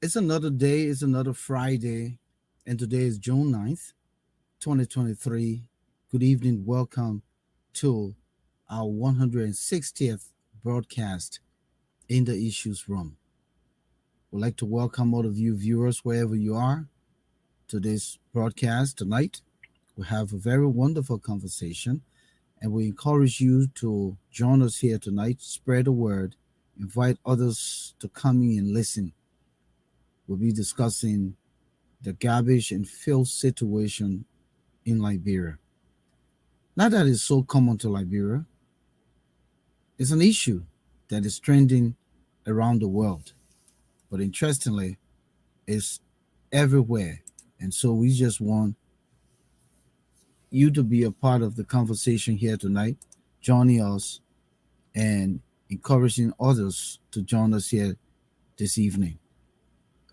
It's another day, it's another Friday, and today is June 9th, 2023. Good evening, welcome to our 160th broadcast in the Issues Room. We'd like to welcome all of you viewers wherever you are to this broadcast tonight. We have a very wonderful conversation, and we encourage you to join us here tonight, spread the word, invite others to come in and listen. We'll be discussing the garbage and filth situation in Liberia. Not that it's so common to Liberia, it's an issue that is trending around the world. But interestingly, it's everywhere. And so we just want you to be a part of the conversation here tonight, joining us and encouraging others to join us here this evening.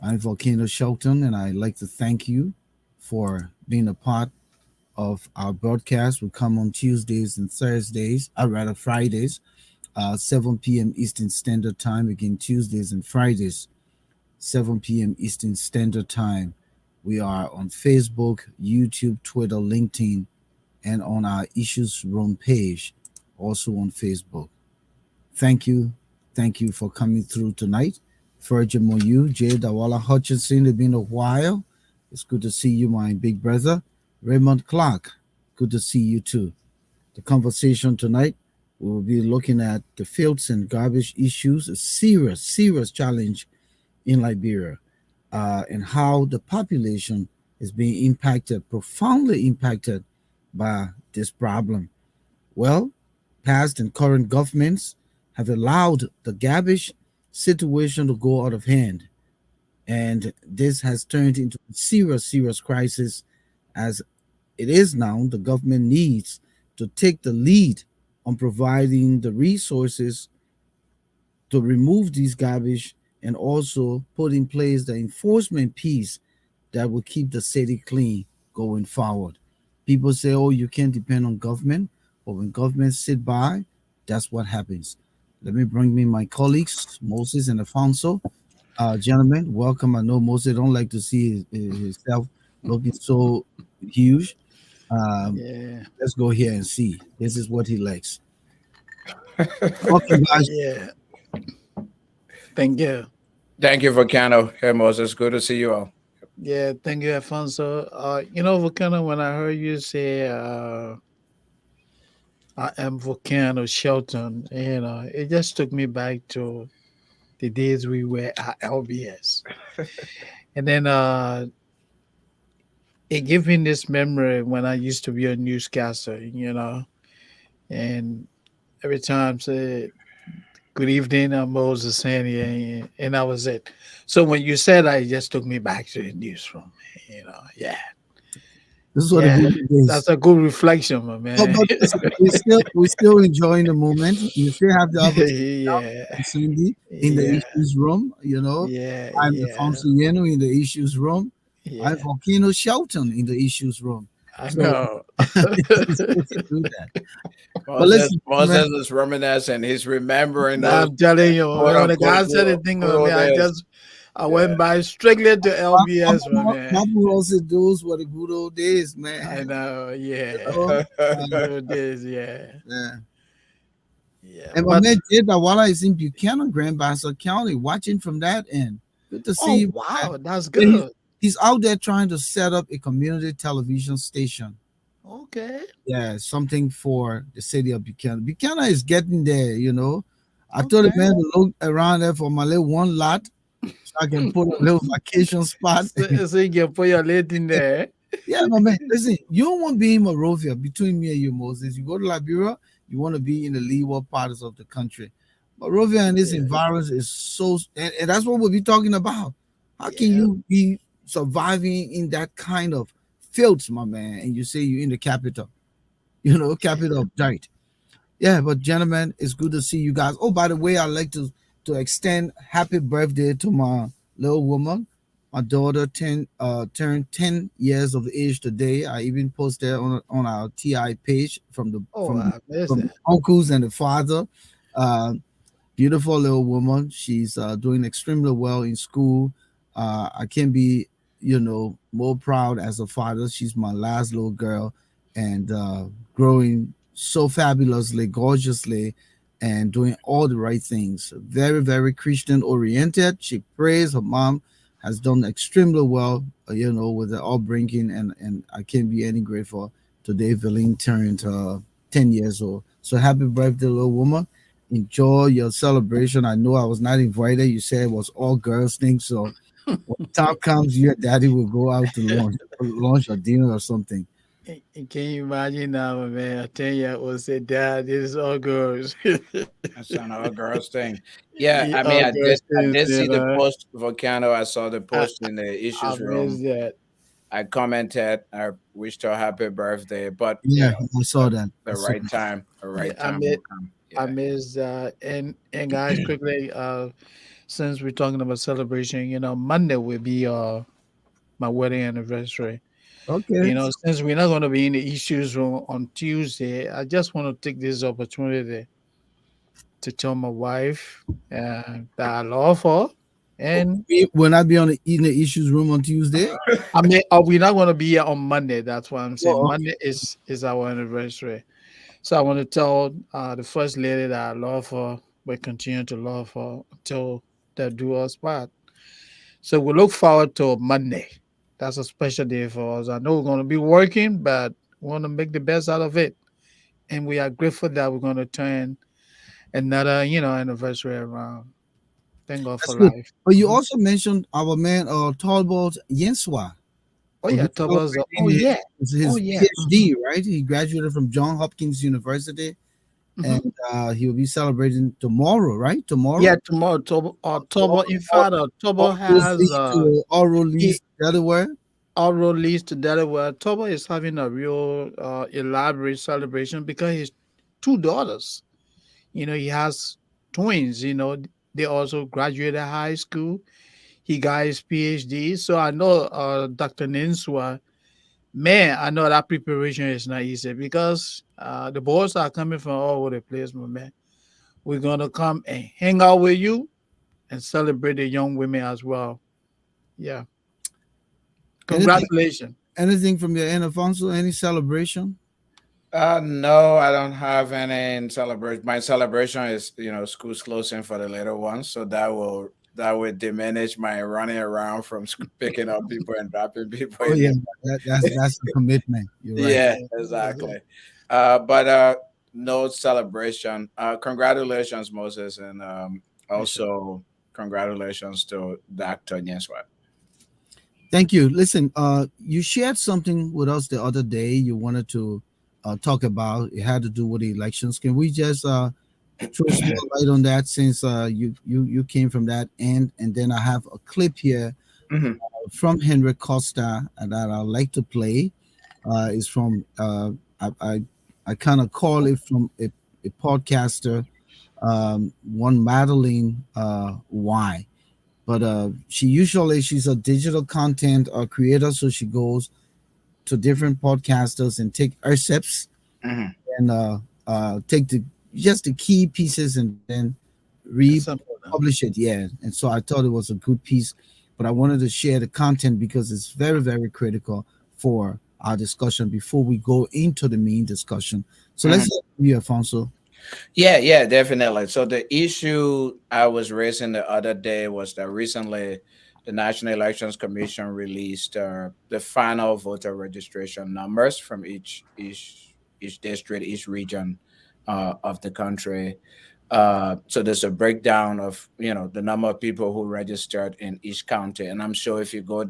I'm Volcano Shelton, and I'd like to thank you for being a part of our broadcast. We come on Tuesdays and Thursdays, or rather Fridays, 7 p.m. Eastern Standard Time. Again, Tuesdays and Fridays, 7 p.m. Eastern Standard Time. We are on Facebook, YouTube, Twitter, LinkedIn, and on our Issues Room page, also on Facebook. Thank you. Thank you for coming through tonight. Fergie Moyu, Jay Dawala Hutchinson, it's been a while. It's good to see you, my big brother. Raymond Clark, good to see you too. The conversation tonight, we will be looking at the filths and garbage issues, a serious, serious challenge in Liberia, and how the population is being impacted, profoundly impacted by this problem. Well, past and current governments have allowed the garbage situation to go out of hand. And this has turned into a serious, serious crisis as it is now. The government needs to take the lead on providing the resources to remove these garbage and also put in place the enforcement piece that will keep the city clean going forward. People say, oh, you can't depend on government, but when government sit by, that's what happens. Let me bring me my colleagues, Moses and Alfonso. Gentlemen, welcome. I know Moses don't like to see himself looking so huge. Um, Yeah, let's go here and see. This is what he likes. Welcome, guys. yeah. Thank you. Thank you, Volcano. Hey, Moses. Good to see you all. Yeah, thank you, Alfonso. Volcano, when I heard you say I am Volcano Shelton, it just took me back to the days we were at LBS. And then it gave me this memory when I used to be a newscaster, and every time say good evening, I'm Moses Sandy, and that was it. So when you said that, it just took me back to the newsroom. Yeah, This is what the yeah, good is. that's a good reflection, my man. But listen, we still enjoying the moment. You still have the opportunity Yeah, to Cindy in the yeah, issues room. yeah, I'm the yeah, Yenu in the issues room. I'm yeah. Volcano Shelton in the issues room. I So know. it's good to do that. But Moses, listen, man. Moses is reminiscing. He's remembering those I'm telling you, quote when the unquote guy said the thing good on me, old days. I Yeah. went by strictly to LBS, my man. Babu also those were the good old days, I man. know, You yeah. know? Good old days, yeah. Yeah. Yeah. And my But man Jay Dawala is in Buchanan, Grand Bassa County, watching from that end. Good to see oh you, man. wow, that's Yeah, good. he's out there trying to set up a community television station. Okay. Yeah, something for the city of Buchanan. Buchanan is getting there. I told the Okay. man to look around there for my little one lot so I can put a little vacation spot. So you can put your lid in there. Yeah, my man. Listen, you don't want to be in Monrovia between me and you, Moses. You go to Liberia, you want to be in the leeward parts of the country. Monrovia and this Yeah. environment is so, and that's what we'll be talking about. How can Yeah. you be surviving in that kind of fields, my man? And you say you're in the capital, capital of dirt. Yeah, but gentlemen, it's good to see you guys. Oh, by the way, I'd like to extend happy birthday to my little woman. My daughter turned 10 years of age today. I even posted on our TI page from the Oh, from I missed from the that. uncles and the father. Uh, Beautiful little woman. She's doing extremely well in school. I can't be, more proud as a father. She's my last little girl, and growing so fabulously, gorgeously, and doing all the right things. Very, very Christian oriented. She prays. Her mom has done extremely well, with the upbringing, and I can't be any grateful. Today, Veline turned 10 years old. So happy birthday, little woman. Enjoy your celebration. I know I was not invited. You said it was all girls thing. So when time comes, you and daddy will go out to lunch or dinner or something. And can you imagine now, man? A 10-year-old said, "Dad, this is all girls." That's an all girls thing. Yeah, I mean, All girls I things, did you see the know. post, Volcano. I saw the I post in the I issues miss room. that. I commented, I wished her happy birthday, but Yeah, I saw that. I saw that. the Yeah, right time will come. I Yeah, miss that. And guys, quickly, since we're talking about celebration, Monday will be my wedding anniversary. Okay. Since we're not going to be in the issues room on Tuesday, I just want to take this opportunity to tell my wife that I love her. And We will not be on the in the issues room on Tuesday. I mean, we're not going to be here on Monday. That's what I'm saying. Oh, Monday is our anniversary. So I want to tell the first lady that I love her. We continue to love her until they do us part. So we look forward to Monday. That's a special day for us. I know we're going to be working, but we want to make the best out of it. And we are grateful that we're going to turn another, anniversary around. Thank God that's for good. life. But you Mhm. also mentioned our man, Talbot Yenswa. Oh Will yeah, be Toba's. Oh celebrating yeah. Oh his yeah. PhD, right? He graduated from John Hopkins University, Hmm. and he will be celebrating tomorrow, right? Yeah, Tomorrow. tomorrow. All, Toba. In all, fact, all Toba roads has lead to all road leads he to Delaware. our road leads to Delaware. Toba is having a real elaborate celebration because his two daughters. He has twins. They also graduated high school. He got his PhD. So I know Dr. Ninswa, man, I know that preparation is not easy because the boys are coming from all over the place, my man. We're gonna come and hang out with you and celebrate the young women as well. Yeah. Anything, Congratulations. anything from your end, Alfonso? Any celebration? no, I don't have any celebration. My celebration is, school's closing for the little ones, so that would diminish my running around from picking up people and dropping people Oh in yeah, the. that's a commitment. You're right. Yeah, That's it. exactly. But no celebration. Congratulations, Moses, and Appreciate also congratulations to Dr. Nyeswa. Thank you. Listen, you shared something with us the other day. You wanted to talk about. It had to do with the elections. Can we just throw some more light on that since you came from that end? And then I have a clip here Mhm. from Henry Costa that I like to play. Is from I I, I kind of call it from a podcaster, one Madeline Y. But she's a digital content creator, so she goes to different podcasters and take excerpts Mhm. and take the just the key pieces and then it. Simple enough. republish it. Yeah, and so I thought it was a good piece, but I wanted to share the content because it's very very critical for our discussion before we go into the main discussion. So let's Mhm. hear from you, Alfonso. Yeah, yeah, definitely. So the issue I was raising the other day was that recently the National Elections Commission released the final voter registration numbers from each district, each region of the country. So there's a breakdown of the number of people who registered in each county, and I'm sure if you go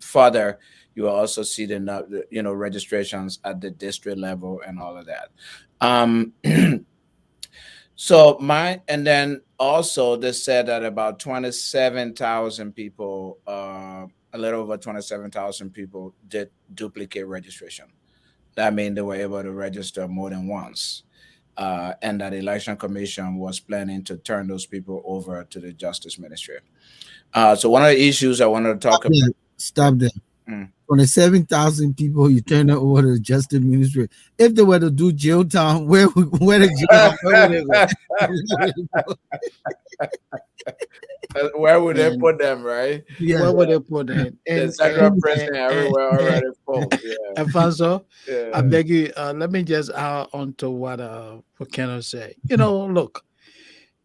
further, you will also see the registrations at the district level and all of that. Um, and then also they said that about 27,000 people, a little over 27,000 people did duplicate registration. That means they were able to register more than once. And that the election commission was planning to turn those people over to the justice ministry. So one of the issues I wanted to Stop talk about. there. Stop there. Mm. 27,000 people you turn it over to the justice ministry. If they were to do jail time, where the jail Where would they go? time? Where would they And put them, right? Yeah. where would Yeah, they put it? the central president And everywhere already full. Yeah, Alfonso, I yeah. beg you, let me just add on to what Volcano say. You know, look,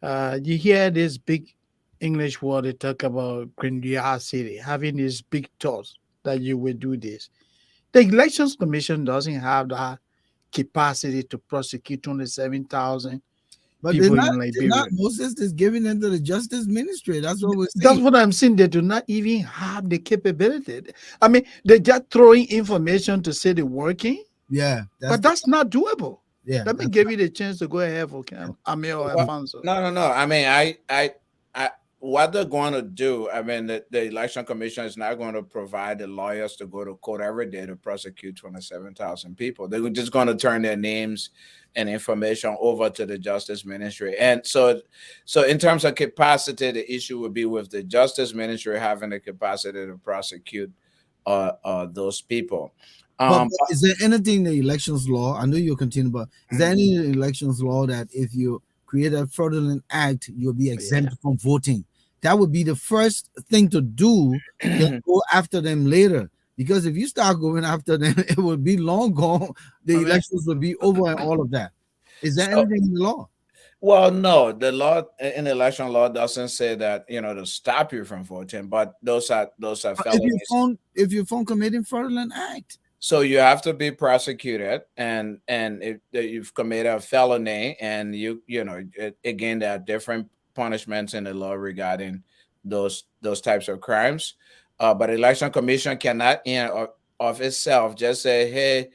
you hear this big English word they talk about grandiosity, having these big thoughts that you will do this. The Elections Commission doesn't have that capacity to prosecute 27,000 But people in they're not Liberia. Moses is giving them to the justice ministry. That's what we're That's saying. what I'm saying. They do not even have the capability. I mean, they're just throwing information to say they're working, Yeah, that's but the that's not doable. yeah, Let me that's give you the chance to go ahead for Amir or Well, Alfonso. no, no, no. I mean, I, what they're going to do. I mean, the election commission is not going to provide the lawyers to go to court every day to prosecute 27,000 people. They're just going to turn their names and information over to the justice ministry. And so in terms of capacity, the issue would be with the justice ministry having the capacity to prosecute those people. but is there anything in the elections law? I know you'll continue, but is there any in the elections law that if you create a fraudulent act, you'll be Yeah. exempt from voting? That would be the first thing to do, then I go after them later. Because if you start going after them, it will be long gone. The mean, elections will be over and all of that. Is there so anything in the law? well, no, the law in election law doesn't say that to stop you from voting, but those are felonies. If you found committing fraudulent act, So you have to be prosecuted, and if you've committed a felony, and again, there are different punishments in the law regarding those types of crimes. But election commission cannot, of itself, just say, "Hey,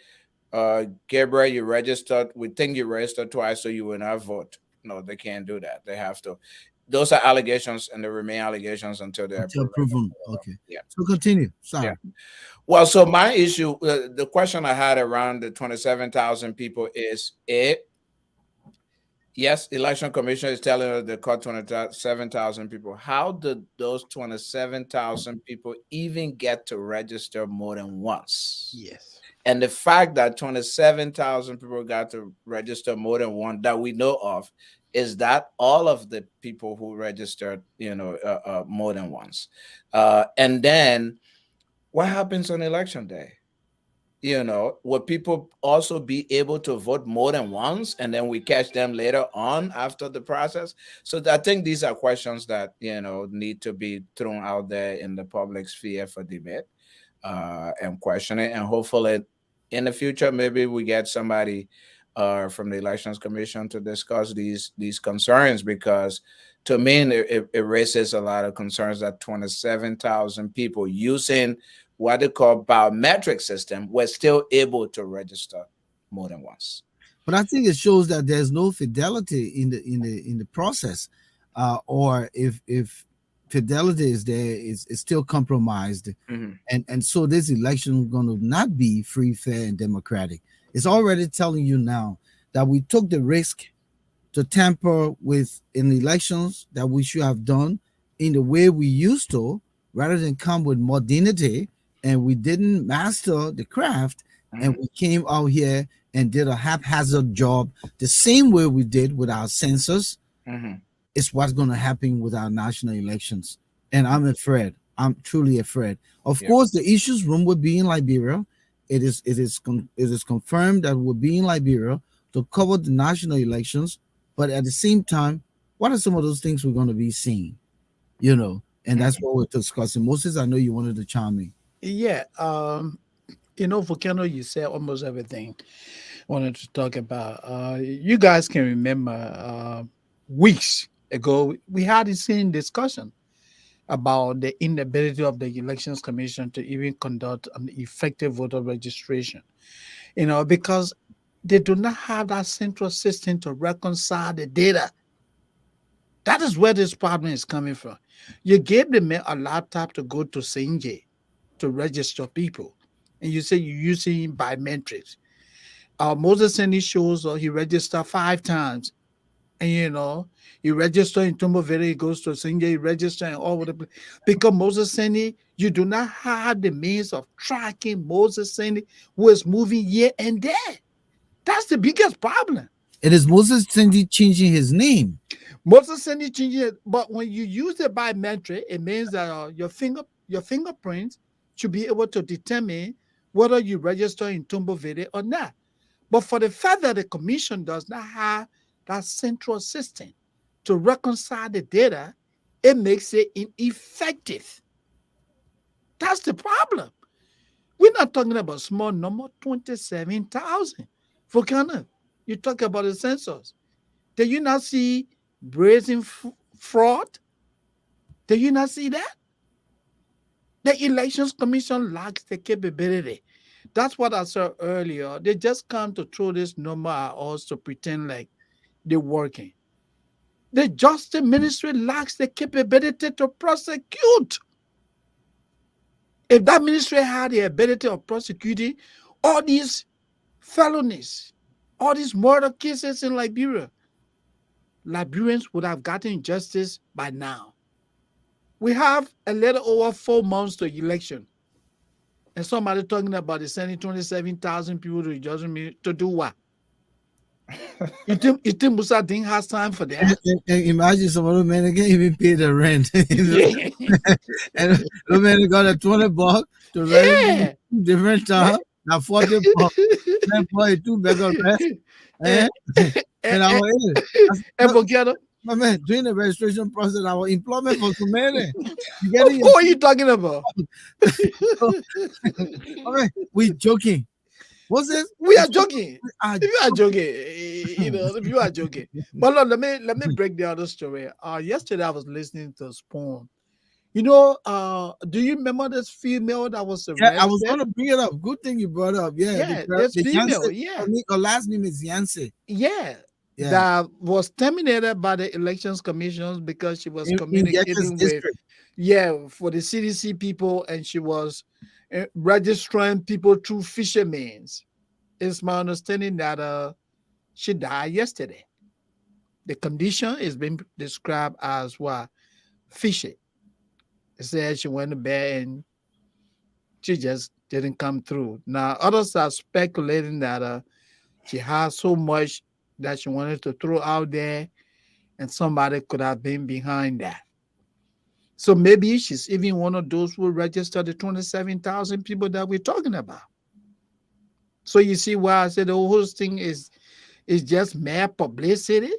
Gabriel, you registered. We think you registered twice, so you will not vote." No, they can't do that. They have to. Those are allegations, and they remain allegations until they're until proven. proven. Okay. Yeah, So continue. yeah. Sorry. Well, so my issue, the question I had around the 27,000 people is yes, election commission is telling us they caught 27,000 people. How did those 27,000 people even get to register more than once? Yes. And the fact that 27,000 people got to register more than one that we know of is that all of the people who registered, more than once. And then what happens on election day? Will people also be able to vote more than once and then we catch them later on after the process? So I think these are questions that, need to be thrown out there in the public sphere for debate and questioning. And hopefully in the future, maybe we get somebody from the Elections Commission to discuss these concerns, because to me, it raises a lot of concerns that 27,000 people using what they call biometric system were still able to register more than once. But I think it shows that there's no fidelity in the process, or if fidelity is there, it's still compromised, Mhm. and so this election is going to not be free, fair, and democratic. It's already telling you now that we took the risk to tamper with in elections that we should have done in the way we used to, rather than come with modernity, and we didn't master the craft, and Mhm. we came out here and did a haphazard job the same way we did with our census. Mhm. It's what's going to happen with our national elections, and I'm afraid. I'm truly afraid. Of Yeah. course, the issues room will be in Liberia. It is confirmed that we'll be in Liberia to cover the national elections. But at the same time, what are some of those things we're going to be seeing? And that's Mhm. what we're discussing. Moses, I know you wanted to chime in. Yeah. Volcano, you said almost everything I wanted to talk about. You guys can remember weeks ago, we had the same discussion about the inability of the Elections Commission to even conduct an effective voter registration. Because they do not have that central system to reconcile the data. That is where this problem is coming from. You gave the man a laptop to go to Sinje to register people, and you say you're using biometrics. Moses Seni shows he registered 5 times, and he registered in Tumbovere, he goes to Sinje, he registered in all over the place. Because Moses Seni, you do not have the means of tracking Moses Seni who is moving here and there. That's the biggest problem. It is Moses Cindy changing his name. Most of the changes, but when you use the biometric, it means that your fingerprints should be able to determine whether you register in Tumbo Verde or not. But for the fact that the commission does not have that central system to reconcile the data, it makes it ineffective. That's the problem. We're not talking about small number, 27,000. Volcano, you talk about the census. Did you not see brazen fraud? Did you not see that? The Elections Commission lacks the capability. That's what I said earlier. They just come to throw this number at us to pretend like they're working. The Justice Ministry lacks the capability to prosecute. If that ministry had the ability of prosecuting all these felonies, all these murder cases in Liberia, Liberians would have gotten justice by now. We have a little over 4 months to election. And somebody talking about the sending 27,000 people to the judgment to do what? You think Musa Ding has time for that? And imagine some other man can't even pay the rent. Yeah. And the man got a $20 to rent different time. Now $40 for 2 bags of rest. And I was And Volcano, my man, during the registration process, our employment for Sumere. who are you talking about? All right, we joking. What's this? We are joking. Are If you are joking, if you are joking. But look, let me break the other story. Yesterday I was listening to Spoon. Do you remember this female that was arrested? Yeah, I was going to bring it up. Good thing you brought it up. Yeah, this female. Her last name is Yancey. Yeah. That was terminated by the Elections Commission because she was communicating with, for the CDC people, and she was registering people through fishermen. It's my understanding that she died yesterday. The condition is being described as what? Fishy. It said she went to bed and she just didn't come through. Now, others are speculating that she has so much that she wanted to throw out there, and somebody could have been behind that. So maybe she's even one of those who registered the 27,000 people that we're talking about. So you see why I said the whole thing is just mere publicity.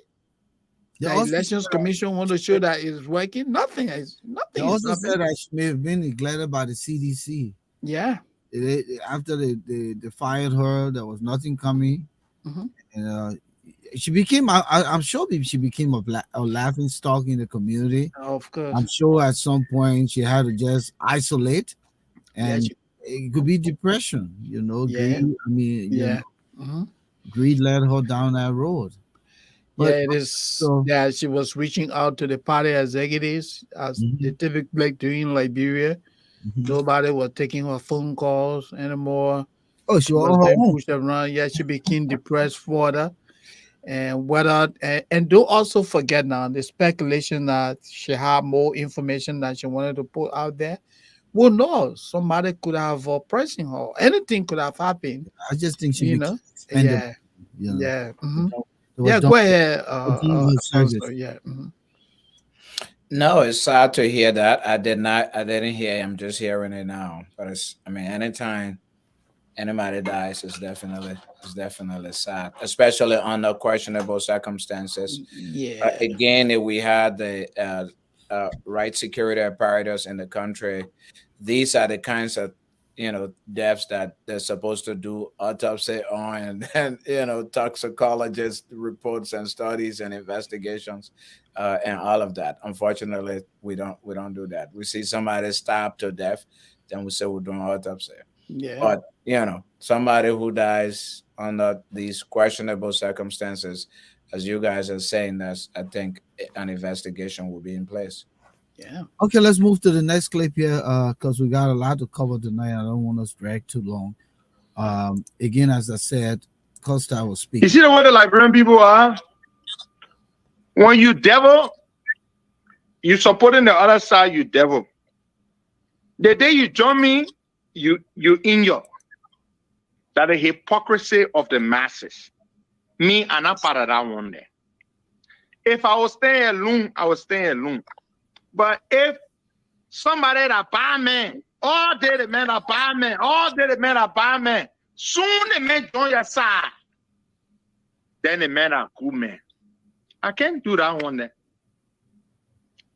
The Elections Commission want to show that it's working. Nothing is. They also said that she may have been neglected by the CDC. Yeah. After they fired her, there was nothing coming. Mm-hmm. And she became, I'm sure she became a laughing stock in the community. Of course. I'm sure at some point she had to just isolate, and it could be depression, greed. Greed led her down that road. But it is. She was reaching out to the party executives as they typically do in Liberia. Nobody was taking her phone calls anymore. Oh, she was on her own. Pushed around. Yeah, she became depressed further. And don't also forget now the speculation that she had more information that she wanted to put out there. Well, no, somebody could have pressing her. Anything could have happened. I just think she, go ahead. Alphonso, No, it's sad to hear that. I didn't hear him. Just hearing it now. But anytime anybody dies, it's definitely sad, especially under questionable circumstances. Yeah. Again, if we had the right security apparatus in the country, these are the kinds of deaths that they're supposed to do autopsy on, and toxicologist reports and studies and investigations, and all of that. Unfortunately, we don't do that. We see somebody stabbed to death, then we say we're doing autopsy. Yeah. But somebody who dies under these questionable circumstances, as you guys are saying, I think an investigation will be in place. Yeah. Okay, let's move to the next clip here, because we got a lot to cover tonight. I don't want us to drag too long. Again, as I said, Costa was speaking. You see the way the Liberian people are? When you devil, you supporting the other side, you devil. The day you join me, you in your. That the hypocrisy of the masses. Me, I'm not part of that one there. If I was staying alone, I was staying alone. But if somebody that buy man, all day the man that buy man, all day the man that buy man, soon the man join your side, then the man are good man. I can't do that one there.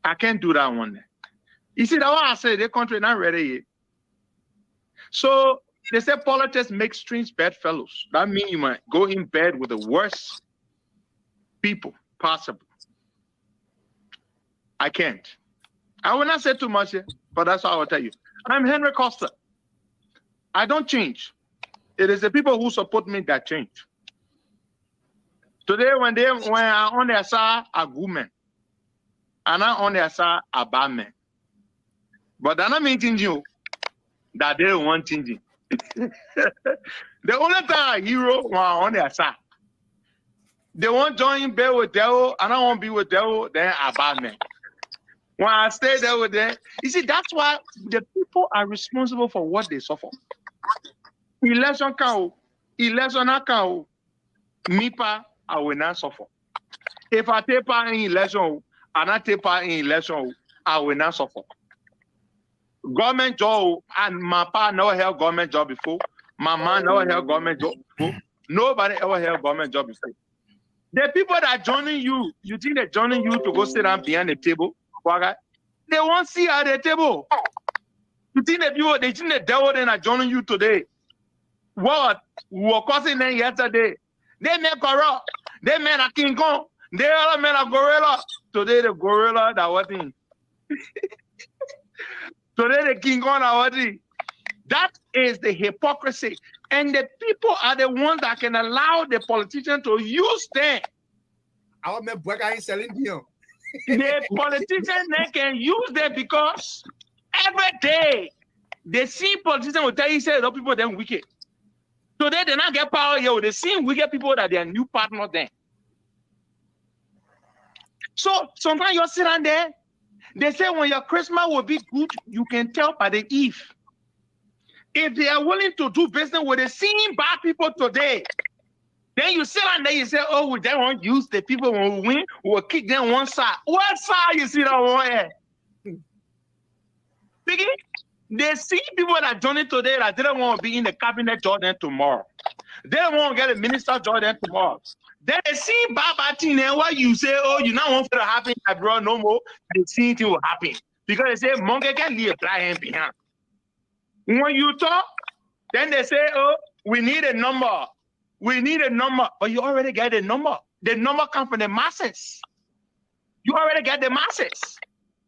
I can't do that one there. You see, that's why I say the country not ready yet. So they say politics make strange bedfellows. That means you might go in bed with the worst people possible. I can't. I will not say too much here, but that's all I will tell you. I'm Henry Costa. I don't change. It is the people who support me that change. Today, when I'm on their side, are good men. And I'm on their side, are bad men. But that not mean changing that they don't want changing. The only time a hero when I'm on their side, they want join bed with devil, and I won't be with devil, then are bad men. When I stay there with them, you see, that's why the people are responsible for what they suffer. Election can, election not can, me pa, I will not suffer. If I take part in election, and I take part in election, I will not suffer. Government job, and my pa never held government job before. My man never held government job before. Nobody ever held government job before. The people that joining you think they're joining you to go sit down behind the table? They won't see at the table. You think the people, they think the devil then are joining you today. What? We were causing them yesterday. They men corrupt. They men are King Kong. They other men are gorilla. Today the gorilla that what in. Today the King Kong that what in. That is the hypocrisy. And the people are the ones that can allow the politician to use them. I remember Bweka ain't selling beer. The politicians they can use them because every day they see politicians will tell you say those people then wicked. Today they not get power here. They see wicked people that they are new partners then. So sometimes you sit down there. They say when your Christmas will be good, you can tell by the eve. If they are willing to do business with the same bad people today, then you sit down there, you say, oh, we don't want to use the people when we win, we'll kick them one side. What side you see that one here? Biggie, they see people that join it today that didn't want to be in the cabinet Jordan tomorrow. They don't want to get a minister Jordan tomorrow. Then they see bad thing and what you say, oh, you not want for to happen abroad no more, they see it will happen. Because they say, monkey can leave a blind hand behind. When you talk, then they say, oh, we need a number. We need a number. But you already get a number. The number comes from the masses. You already get the masses.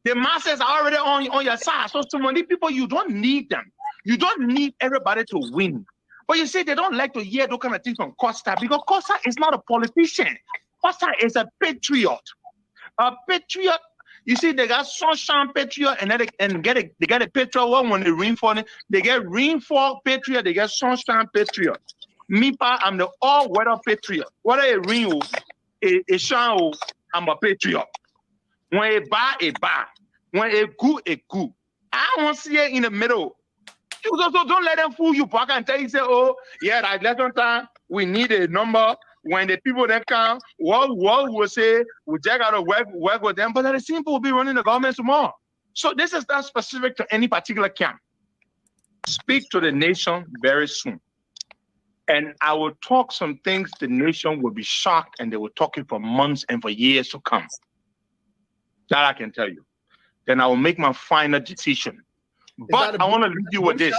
The masses are already on your side. So many people, you don't need them. You don't need everybody to win. But you see, they don't like to hear those kind of things from Costa because Costa is not a politician. Costa is a patriot. A patriot. You see, they got sunshine patriot and then they get a patriot one when they rainfall. They get rainfall patriot. They get sunshine patriot. Me, pa, I'm the all-weather patriot. Whether it rain or it shine, I'm a patriot. When it bad, it bad. When it good, it good. I don't see it in the middle. So don't let them fool you. I can tell you, say, oh, yeah, that election time, we need a number. When the people that come, what will say, we just got to work with them. But the same people will be running the government tomorrow. So this is not specific to any particular camp. Speak to the nation very soon. And I will talk some things the nation will be shocked and they will talk it for months and for years to come. That I can tell you. Then I will make my final decision. But I want to leave you with this.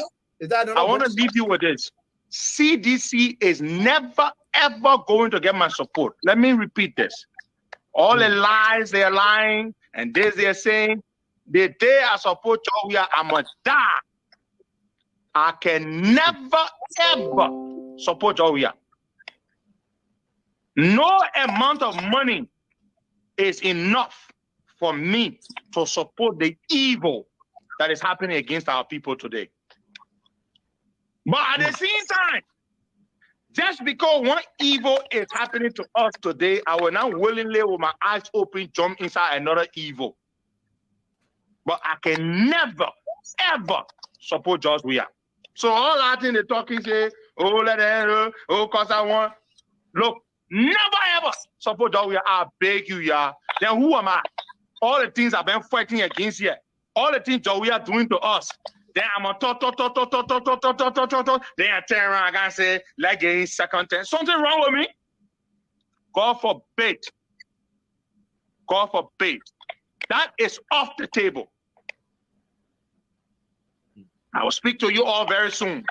I want to leave you with this. CDC is never, ever going to get my support. Let me repeat this. All the lies they're lying and this they're saying, the day I support you, I'm going to die. I can never, ever support you. No amount of money is enough for me to support the evil that is happening against our people today. But at the same time, just because one evil is happening to us today, I will not willingly, with my eyes open, jump inside another evil. But I can never, ever support George Weah. So all that in the talking say, oh, let them, oh, cause I want. Look, Never ever support Joe. I beg you, yeah. Then who am I? All the things I've been fighting against here, all the things Joe are doing to us. Then I'm a talk. Then I turn around and say, like getting second ten. Something wrong with me? God forbid. God forbid. That is off the table. I will speak to you all very soon.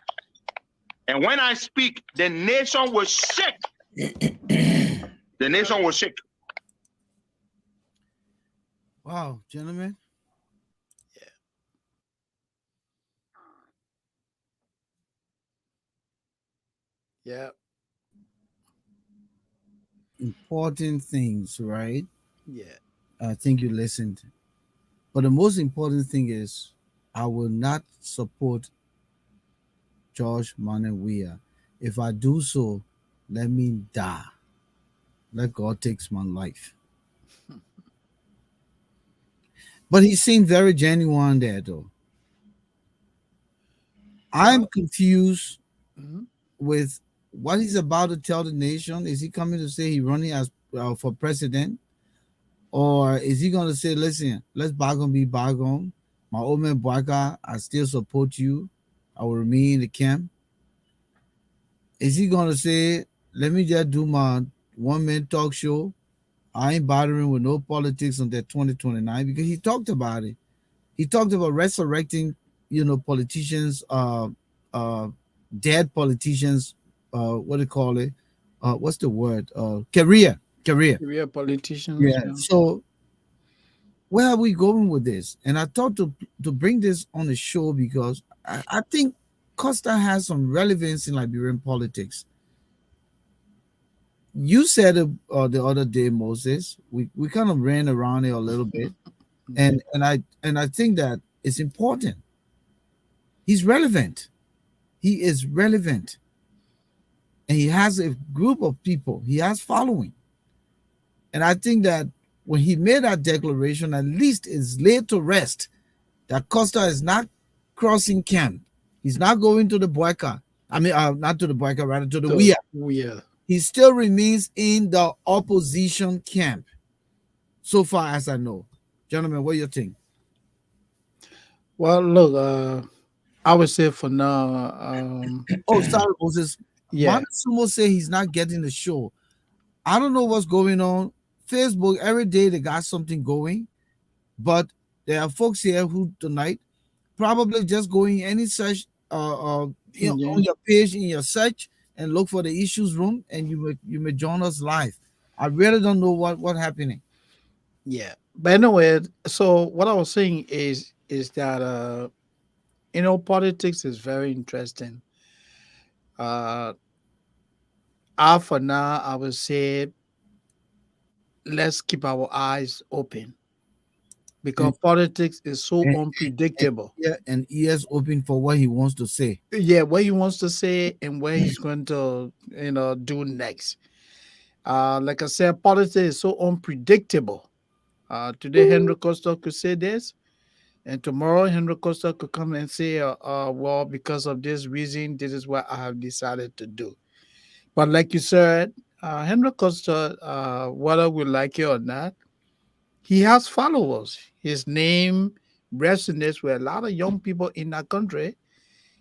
And when I speak, the nation will shake. The nation will shake. Wow, gentlemen. Yeah. Important things, right? Yeah. I think you listened. But the most important thing is I will not support George Manneh. If I do so, let me die. Let God takes my life. But he seemed very genuine there, though. I'm Well, confused mhm. with what he's about to tell the nation. Is he coming to say he's running as for president, or is he going to say, "Listen, let's bygone be bygone. My old man Boyka, I still support you. I will remain in the camp." Is he going to say, "Let me just do my one-man talk show. I ain't bothering with no politics on that 2029," because he talked about it. He talked about resurrecting, politicians, uh, dead politicians, what do you call it? What's the word? Career. We are politicians. Yeah. Yeah. So where are we going with this? And I thought to bring this on the show because I think Costa has some relevance in Liberian politics. You said it the other day, Moses. We kind of ran around it a little bit, Yeah. and I think that it's important. He's relevant. He is relevant, and he has a group of people. He has following, and I think that when he made that declaration, at least it's laid to rest that Costa is not crossing camp. He's not going to the Boyka. I mean, not to the Boyka, rather to the So WIA. we are. He still remains in the opposition camp, so far as I know. Gentlemen, what do you think? Well, look. I would say for now. Oh, sorry, Moses. Yeah. Manneh Sumo say he's not getting the show. I don't know what's going on. Facebook, every day they got something going, but there are folks here who tonight probably just going any search Yeah. on your page in your search and look for the issues room, and you may join us live. I really don't know what happening. Yeah. But anyway, so what I was saying is that politics is very interesting. Uh, for now, I would say let's keep our eyes open because and politics is so and, and, unpredictable. yeah, and ears open for what he wants to say. Yeah, what he wants to say and what he's going to do next. Like I said, politics is so unpredictable. Today Henry Costa could say this, and tomorrow Henry Costa could come and say, well, because of this reason, this is what I have decided to do. But like you said, Henry Costa, whether we like it or not, he has followers. His name resonates with a lot of young people in that country.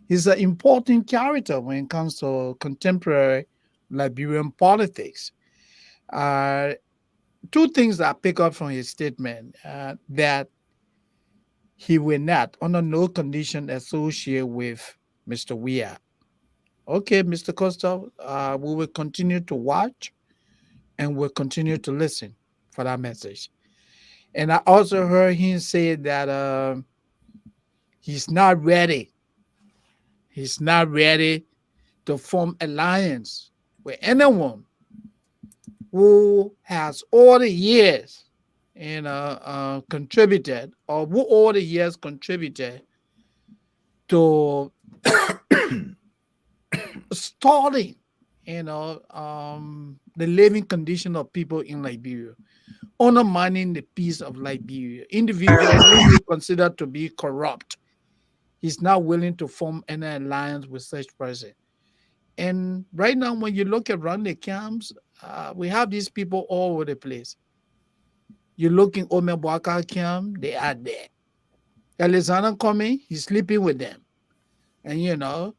He's an important character when it comes to contemporary Liberian politics. Uh, Two things that I pick up from his statement that he will not, under no condition, associate with Mr. Weah. Okay, Mr. Costa, we will continue to watch and we'll continue to listen for that message. And I also heard him say that he's not ready. He's not ready to form alliance with anyone who has all the years contributed or who all the years contributed to stalling the living condition of people in Liberia, undermining the peace of Liberia, individuals who we consider to be corrupt. He's not willing to form any alliance with such person. And right now, when you look around the camps, We have these people all over the place. You look in Omebwaka camp, they are there. Alexander coming, he's sleeping with them. And you look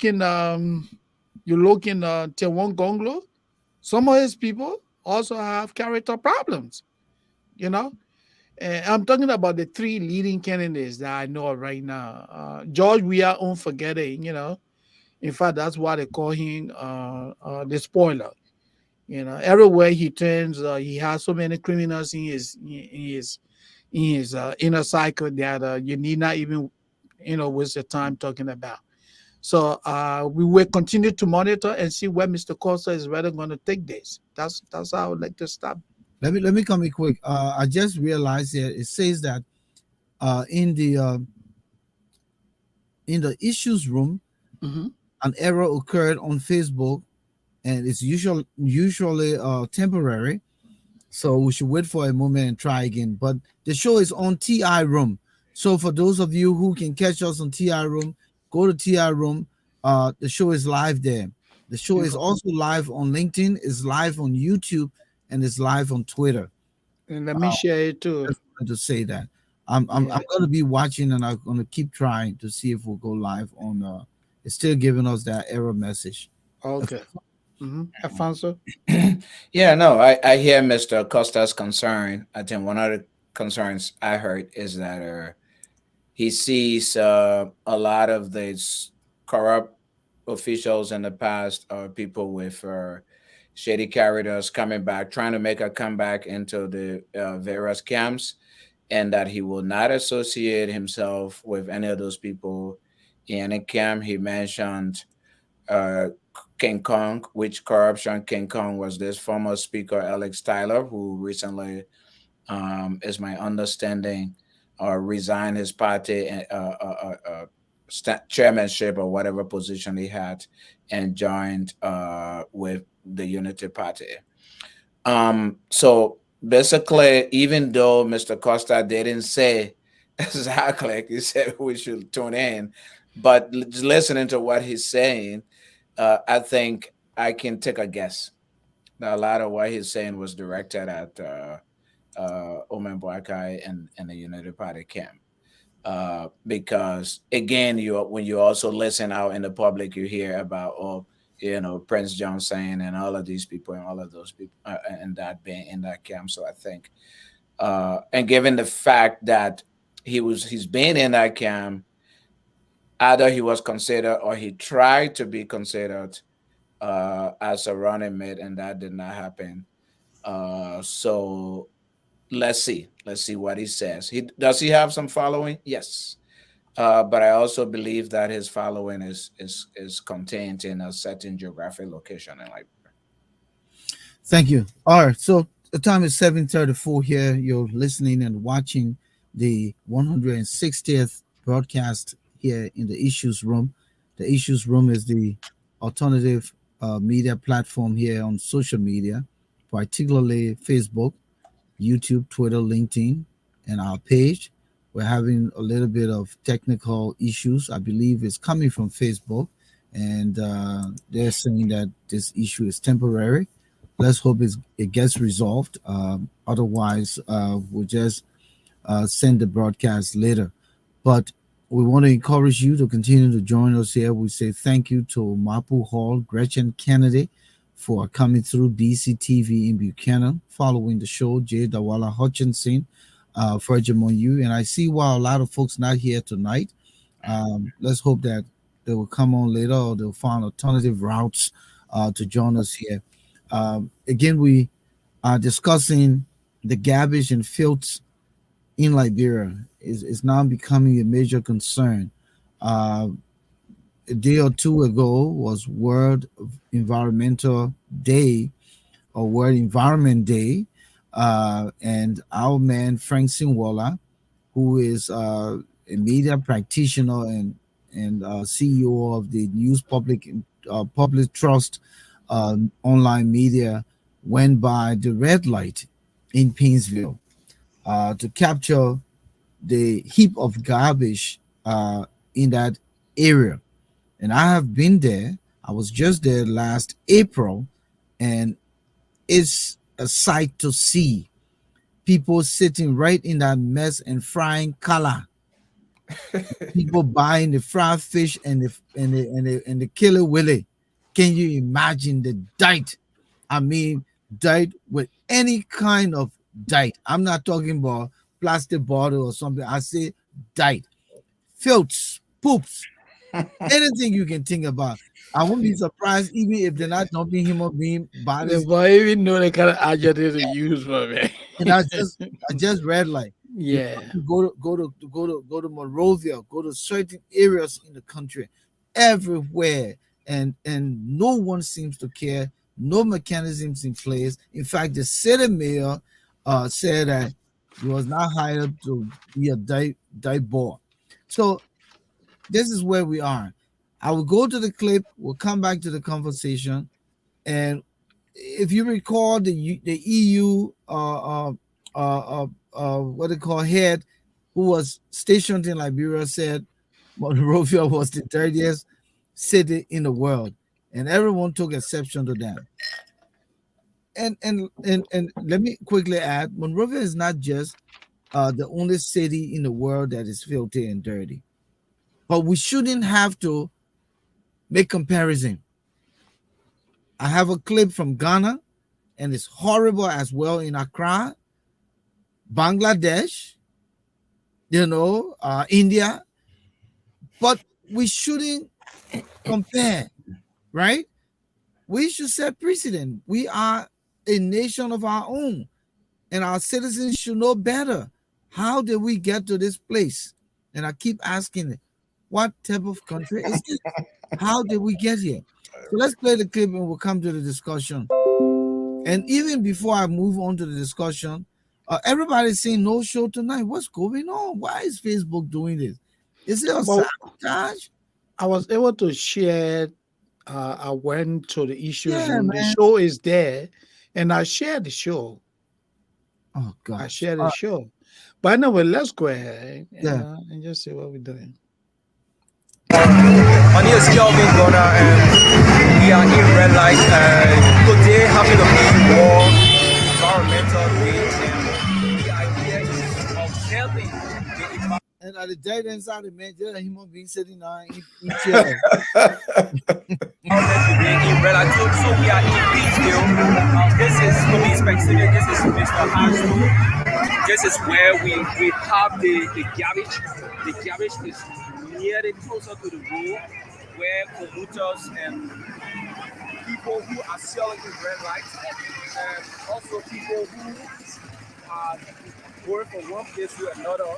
in Tewon Gonglo, some of his people also have character problems, you know. And I'm talking about the three leading candidates that I know of right now. George, we are unforgetting, In fact, that's why they call him the spoiler. Everywhere he turns, he has so many criminals in his inner cycle that you need not even waste your time talking about. So we will continue to monitor and see where Mr. Costa is rather going to take this. That's how I would like to stop. Let me come in quick. I just realized here it says that uh, in the uh, in the issues room, Hmm. an error occurred on Facebook, and it's usually temporary. So we should wait for a moment and try again. But the show is on TI Room. So for those of you who can catch us on TI Room, go to TI Room. The show is live there. The show is Okay. also live on LinkedIn, is live on YouTube, and is live on Twitter. And let me share it too. Just wanted to say that. I'm Yeah. going to be watching, and I'm going to keep trying to see if we'll go live on. It's still giving us that error message. Okay. Alfonso. Yeah, no, I hear Mr. Costa's concern. I think one of the concerns I heard is that he sees a lot of these corrupt officials in the past, or people with shady characters coming back, trying to make a comeback into the various camps, and that he will not associate himself with any of those people in a camp. He mentioned uh, King Kong, which corruption King Kong was this former speaker, Alex Tyler, who recently, is my understanding, resigned his party chairmanship or whatever position he had, and joined with the Unity Party. So basically, even though Mr. Costa didn't say exactly like he said we should tune in, but just listening to what he's saying, I think I can take a guess that a lot of what he's saying was directed at Omen Boakai and the United Party camp. Because again, when you also listen out in the public, you hear about, Prince John saying and all of these people and all of those people and that being in that camp. So I think, and given the fact that he's been in that camp, either he was considered or he tried to be considered as a running mate, and that did not happen. So let's see what he says. He have some following? Yes. But I also believe that his following is contained in a certain geographic location in Liberia. Thank you. All right. So the time is 7:34 here. You're listening and watching the 160th broadcast here in the Issues Room. The Issues Room is the alternative media platform here on social media, particularly Facebook, YouTube, Twitter, LinkedIn, and our page. We're having a little bit of technical issues. I believe it's coming from Facebook, and they're saying that this issue is temporary. Let's hope it gets resolved. Otherwise, we'll just send the broadcast later. But we want to encourage you to continue to join us here. We say thank you to Mapu Hall, Gretchen Kennedy, for coming through BCTV in Buchanan, following the show, Jay Dawala Hutchinson, Fergie Monyu. And I see why a lot of folks not here tonight. Let's hope that they will come on later, or they'll find alternative routes to join us here. Again, we are discussing the garbage and filths in Liberia is now becoming a major concern. Uh, a day or two ago was World Environmental Day, or World Environment Day, and our man Frank Sinwala, who is a media practitioner and CEO of the News Public Trust online media, went by the red light in Painesville to capture the heap of garbage in that area. And I have been there. I was just there last April, and it's a sight to see. People sitting right in that mess and frying color. People buying the fried fish and the killer willy. Can you imagine the diet? I mean, diet with any kind of diet. I'm not talking about plastic bottle or something. I say diet, filths, poops, anything you can think about. I won't be surprised even if they're not dumping human being The bodies. boy even know the kind of adjective to use for me. And I just read like Yeah. you go to Monrovia, go to certain areas in the country, everywhere, and no one seems to care. No mechanisms in place. In fact, the city mayor said that he was not hired to be a dive boy. So this is where we are. I will go to the clip. We'll come back to the conversation, and if you recall the EU what they call head who was stationed in Liberia said Monrovia was the dirtiest city in the world, and everyone took exception to that. And let me quickly add, Monrovia is not just the only city in the world that is filthy and dirty, but we shouldn't have to make comparison. I have a clip from Ghana, and it's horrible as well in Accra, Bangladesh, India, but we shouldn't compare, right? We should set precedent. We are a nation of our own, and our citizens should know better. How did we get to this place? And I keep asking, what type of country is this? How did we get here? So let's play the clip and we'll come to the discussion. And even before I move on to the discussion, everybody's saying no show tonight. What's going on? Why is Facebook doing this? Is it a But sabotage? I was able to share. I went to the issues Yeah, room. The man. show is there, and I shared the show. Oh I gosh. shared the show. But anyway, let's go ahead Yeah. and just see what we're doing. My name is Kelvin Gunnar, and we are in red light. Today having a big war, environmental day, and we are here observing the environment. And at the dead inside the man, there's a human being sitting down in chair. Today in red light. So we are in Beachville. This is to be expected. This is Mr. Hasbro. This is where we have the garbage. The garbage is nearly closer to the road where commuters and people who are selling in red lights, and also people who are going from one place to another.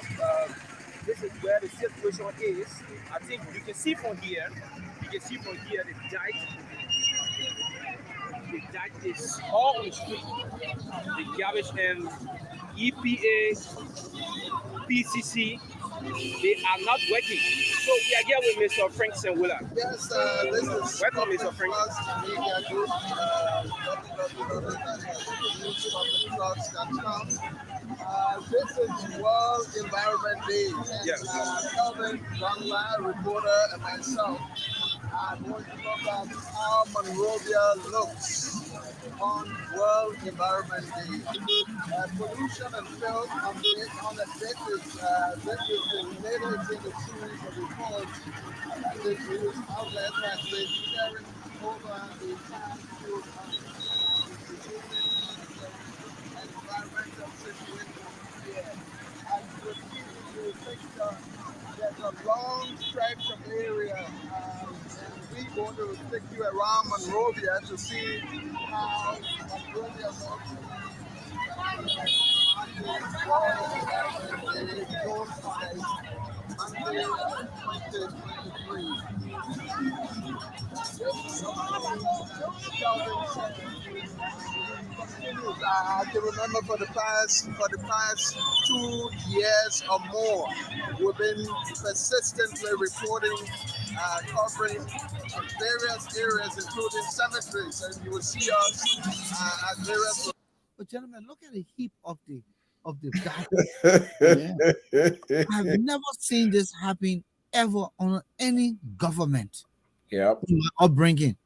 This is where the situation is. I think you can see from here. You can see from here the dike. The dike is all on the street. The garbage and EPA, PCC, they are not working. So we are here with Mr. Frank Senwilla. Yes, this is Welcome, Mr. Frank. Media Group, www.newspublictrust.com. This is World Environment Day, and Yes. Kelvin, Gangla, reporter, and myself are going to look at how Monrovia looks on World Environment Day. Pollution and filth unabated. This is the latest in the series of reports that the news outlets have been sharing over the past few months. Environmental situation here. As you can see in the picture, there's a long stretch of area, and we're going to take you around Monrovia to see how Monrovia looks. I can remember for the past 2 years or more, we've been persistently reporting, covering various areas, including cemeteries, and you will see us at various. But gentlemen, look at the heap of the garbage. Yeah. I've never seen this happen ever on any government. Yep. in my upbringing.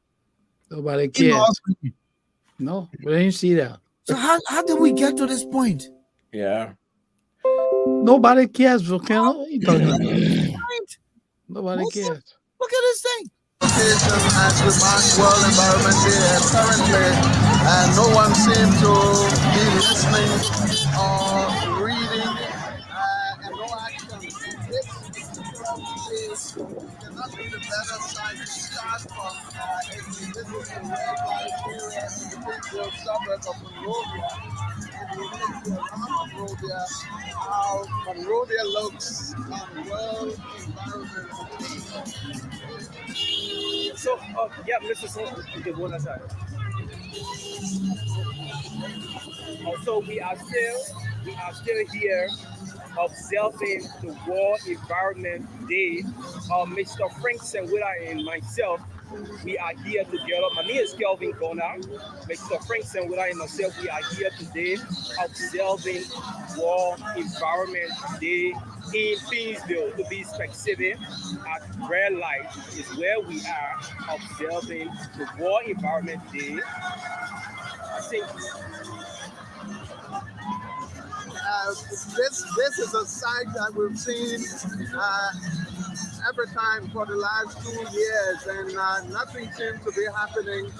Nobody In my cares. upbringing. No, we didn't see that. So how did we get to this point? Yeah. Nobody cares, Volcano. What are you talking about? Right? Nobody cares. Look at this thing. As we mark World Environment Day, currently no one seems to be listening or reading, and no action. This cannot be the better side to start from. This is the red light area in the Pittsburgh suburb of Monrovia. And we take you around Monrovia, how Monrovia looks on World Environment Day. So, yeah, Mr. Sumo, you can go on that side. So we are still here observing the World Environment Day. Mr. Frank Senwilla and myself, we are here together. My name is Kelvin Gona. Mr. Frank Senwilla and myself, we are here today observing World Environment Day in Beansville. To be specific, at Red Light is where we are observing the World Environment Day. I think This is a sight that we've seen every time for the last 2 years, and nothing seems to be happening.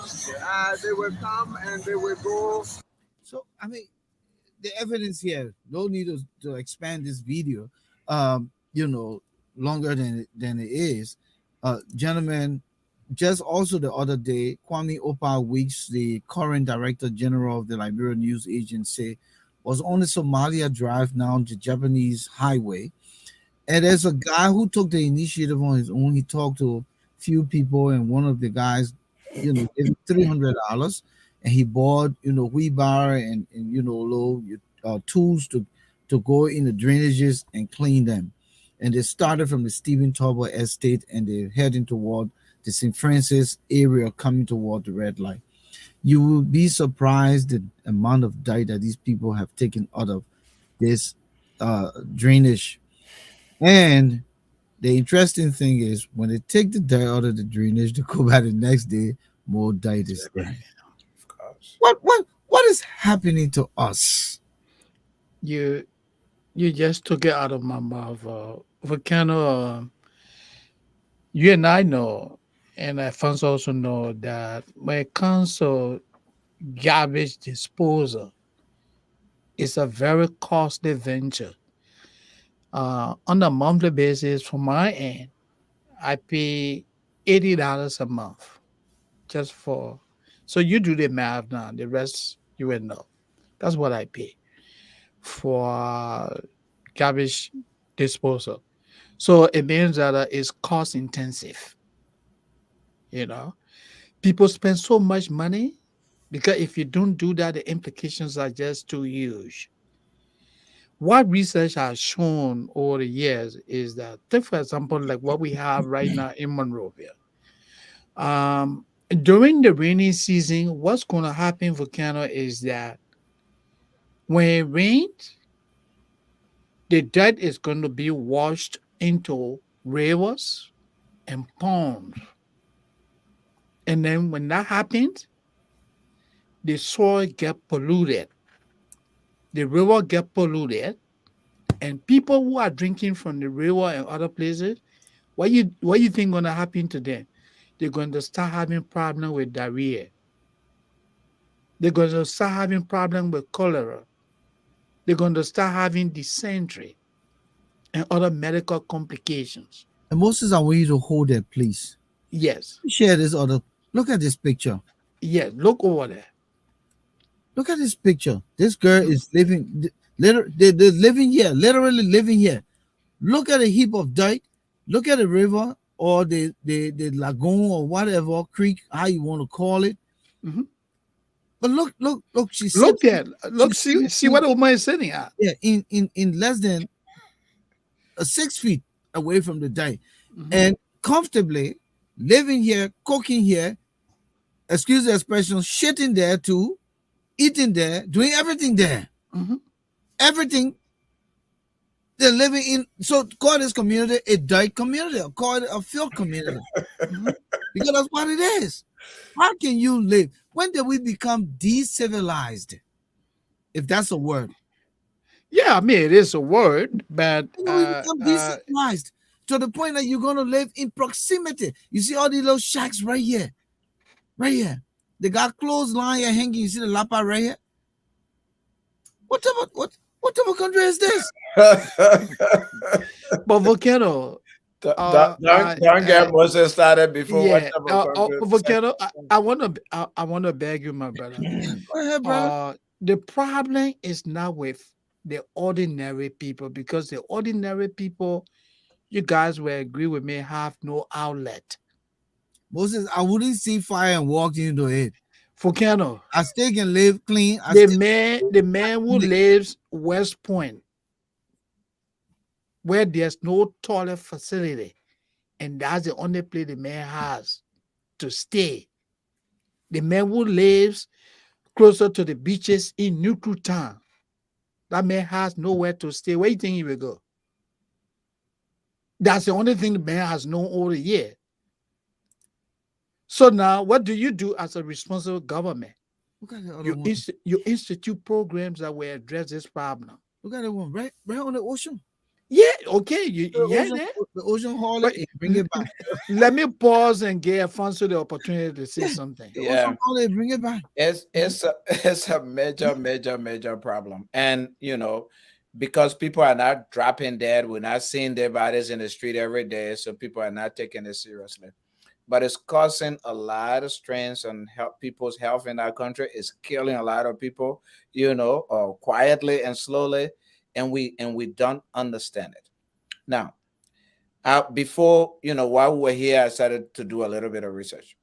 They will come and they will go. So I mean, the evidence here. No need to expand this video. Longer than it is. Gentlemen, just also the other day, Kwame Opa Weeks, the current director general of the Liberia News Agency, was on the Somalia drive down the Japanese highway. And there's a guy who took the initiative on his own. He talked to a few people, and one of the guys, gave him $300, and he bought, wheelbarrow and little tools to go in the drainages and clean them. And they started from the Stephen Tauber Estate, and they're heading toward the St. Francis area, coming toward the red light. You will be surprised the amount of dye that these people have taken out of this drainage. And the interesting thing is, when they take the dye out of the drainage, they go back the next day, more dye is there. Of course. What is happening to us? You just took it out of my mouth. Volcano, you and I know, and Alphonso also know that when it comes to garbage disposal, it's a very costly venture. On a monthly basis, from my end, I pay $80 a month just for. So you do the math now. The rest you will know. That's what I pay for garbage disposal. So it means that it's cost intensive. People spend so much money because if you don't do that, the implications are just too huge. What research has shown over the years is that, take for example, like what we have right now in Monrovia. During the rainy season, what's going to happen, Volcano, is that when it rains, the dirt is going to be washed into rivers and ponds. And then when that happens, the soil get polluted, the river get polluted, and people who are drinking from the river and other places, what you think going to happen to them? They're going to start having problem with diarrhea. They're going to start having problem with cholera. They're going to start having dysentery and other medical complications. And Moses, I want you to hold that, please. Yes. Share this other. Look at this picture. Yes. Look over there. Look at this picture. This girl is living. They're living here, literally living here. Look at a heap of dirt. Look at the river or the lagoon or whatever creek, how you want to call it. Mm-hmm. But look. She's look see what the woman is sitting at. Yeah, in less than 6 feet away from the dirt, and comfortably living here, cooking here. Excuse the expression, shitting there too, eating there, doing everything there. Mm-hmm. Everything They're living in, so call this community a dirt community, or call it a filth community. Mhm. Because that's what it is. How can you live? When did we become decivilized? If that's a word. Yeah, I mean it is a word, but When did we become decivilized? To the point that you're gonna live in proximity. You see all these little shacks right here. Right here. They got clothesline here hanging. You see the lapa right here? What type of country is this? but Volcano, Don't get Moses started before what yeah, type of country. Volcano. I want to beg you, my brother. Go ahead, brother. The problem is not with the ordinary people, because the ordinary people, you guys will agree with me, have no outlet. Moses, I wouldn't see fire and walk into it. Volcano, I still can live clean. the man who lives West Point, where there's no toilet facility, and that's the only place the man has to stay. The man who lives closer to the beaches in Neutral Town, that man has nowhere to stay. Where do you think he will go? That's the only thing the man has known all the year. So now, what do you do as a responsible government? Look at the other You, one. you institute programs that will address this problem. Look at that one, right on the ocean. Yeah, okay, you The yeah. ocean, That. the ocean haul But it, bring it back. let me pause and give Alphonso the opportunity to say something. The Yeah. ocean haul it, bring it back. It's a major problem. And because people are not dropping dead, we're not seeing dead bodies in the street every day, so people are not taking it seriously. But it's causing a lot of strains on people's health in our country. It's killing a lot of people, quietly and slowly, and we don't understand it. Now, before, while we were here, I started to do a little bit of research.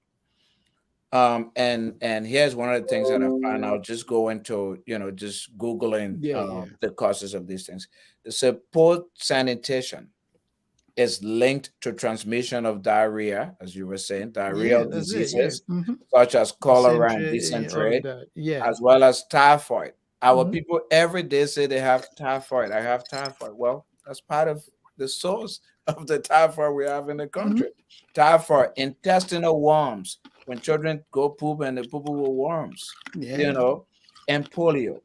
And here's one of the things that I found out just going to, just Googling Yeah. the causes of these things. So poor sanitation is linked to transmission of diarrhea, as you were saying, diarrheal That's it. Yeah. diseases such as cholera and All dysentery, that. Yeah. as well as typhoid. Our Mhm. people every day say they have typhoid. I have typhoid. Well, that's part of the source of the typhoid we have in the country. Typhoid, intestinal worms. When children go poop and they poop with worms, Yeah. and polio.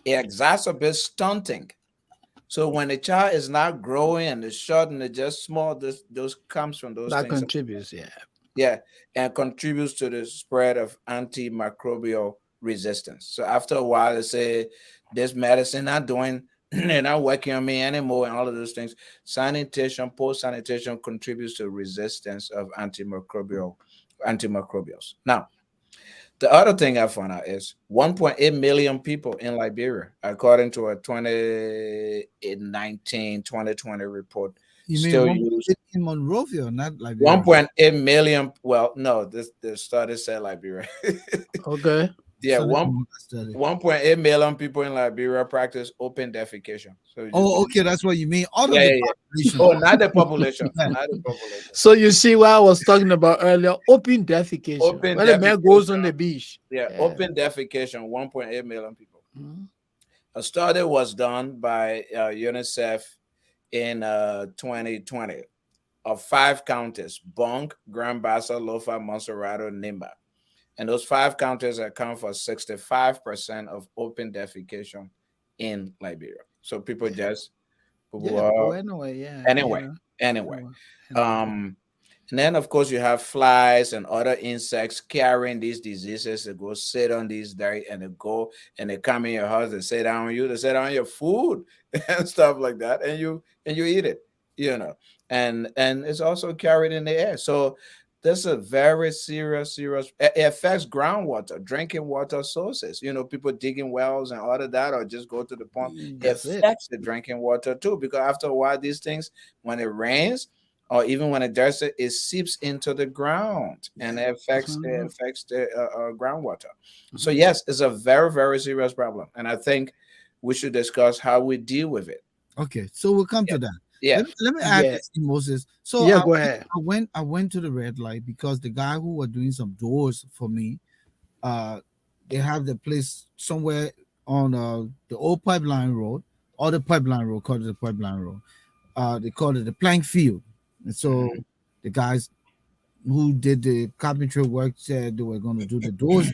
It exacerbates stunting. So when a child is not growing and it's short and it's just small, those comes from those That things. contributes. Yeah. Yeah, and contributes to the spread of antimicrobial resistance. So after a while, they say this medicine not doing, they're not working on me anymore, and all of those things. Sanitation, post sanitation contributes to resistance of antimicrobials. Now, the other thing I found out is 1.8 million people in Liberia, according to a 2020 report, You mean still one use in Monrovia, not Liberia? 1.8 million. Well, no, the study said Liberia. Okay. Yeah, So this is what I studied. 1.8 million people in Liberia practice open defecation. So Oh, okay, that's what you mean. Out of yeah, the yeah, yeah. population. Oh, not the population, not the population. So you see what I was talking about earlier, open defecation. Open When the man goes on defecation. the beach. Yeah, Yeah. open defecation, 1.8 million people. Mhm. A study was done by UNICEF in 2020 of 5 counties: Bonk, Grand Bassa, Lofa, Monserrato, Nimba. And those 5 counties account for 65% of open defecation in Liberia. So people just people Yeah. Go are anyway. Yeah. anyway. Anyway. Um and then of course you have flies and other insects carrying these diseases. They go sit on these dirt and they go and they come in your house, they sit down on you, they sit down on your food and stuff like that, and you eat it, and it's also carried in the air. So this is a very serious. It affects groundwater, drinking water sources. People digging wells and all of that, or just go to the pump. It That's it. affects the drinking water too, because after a while, these things, when it rains, or even when it does it seeps into the ground and it affects the groundwater. So yes, it's a very, very serious problem, and I think we should discuss how we deal with it. Okay, so we'll come to that. Yeah. Let me add Yeah. this in, Moses. So Yeah, go ahead. I went to the red light because the guy who was doing some doors for me, they have the place somewhere on the old pipeline road or the pipeline road, called it the pipeline road. They called it the plank field. And so the guys who did the carpentry work said they were going to do the doors.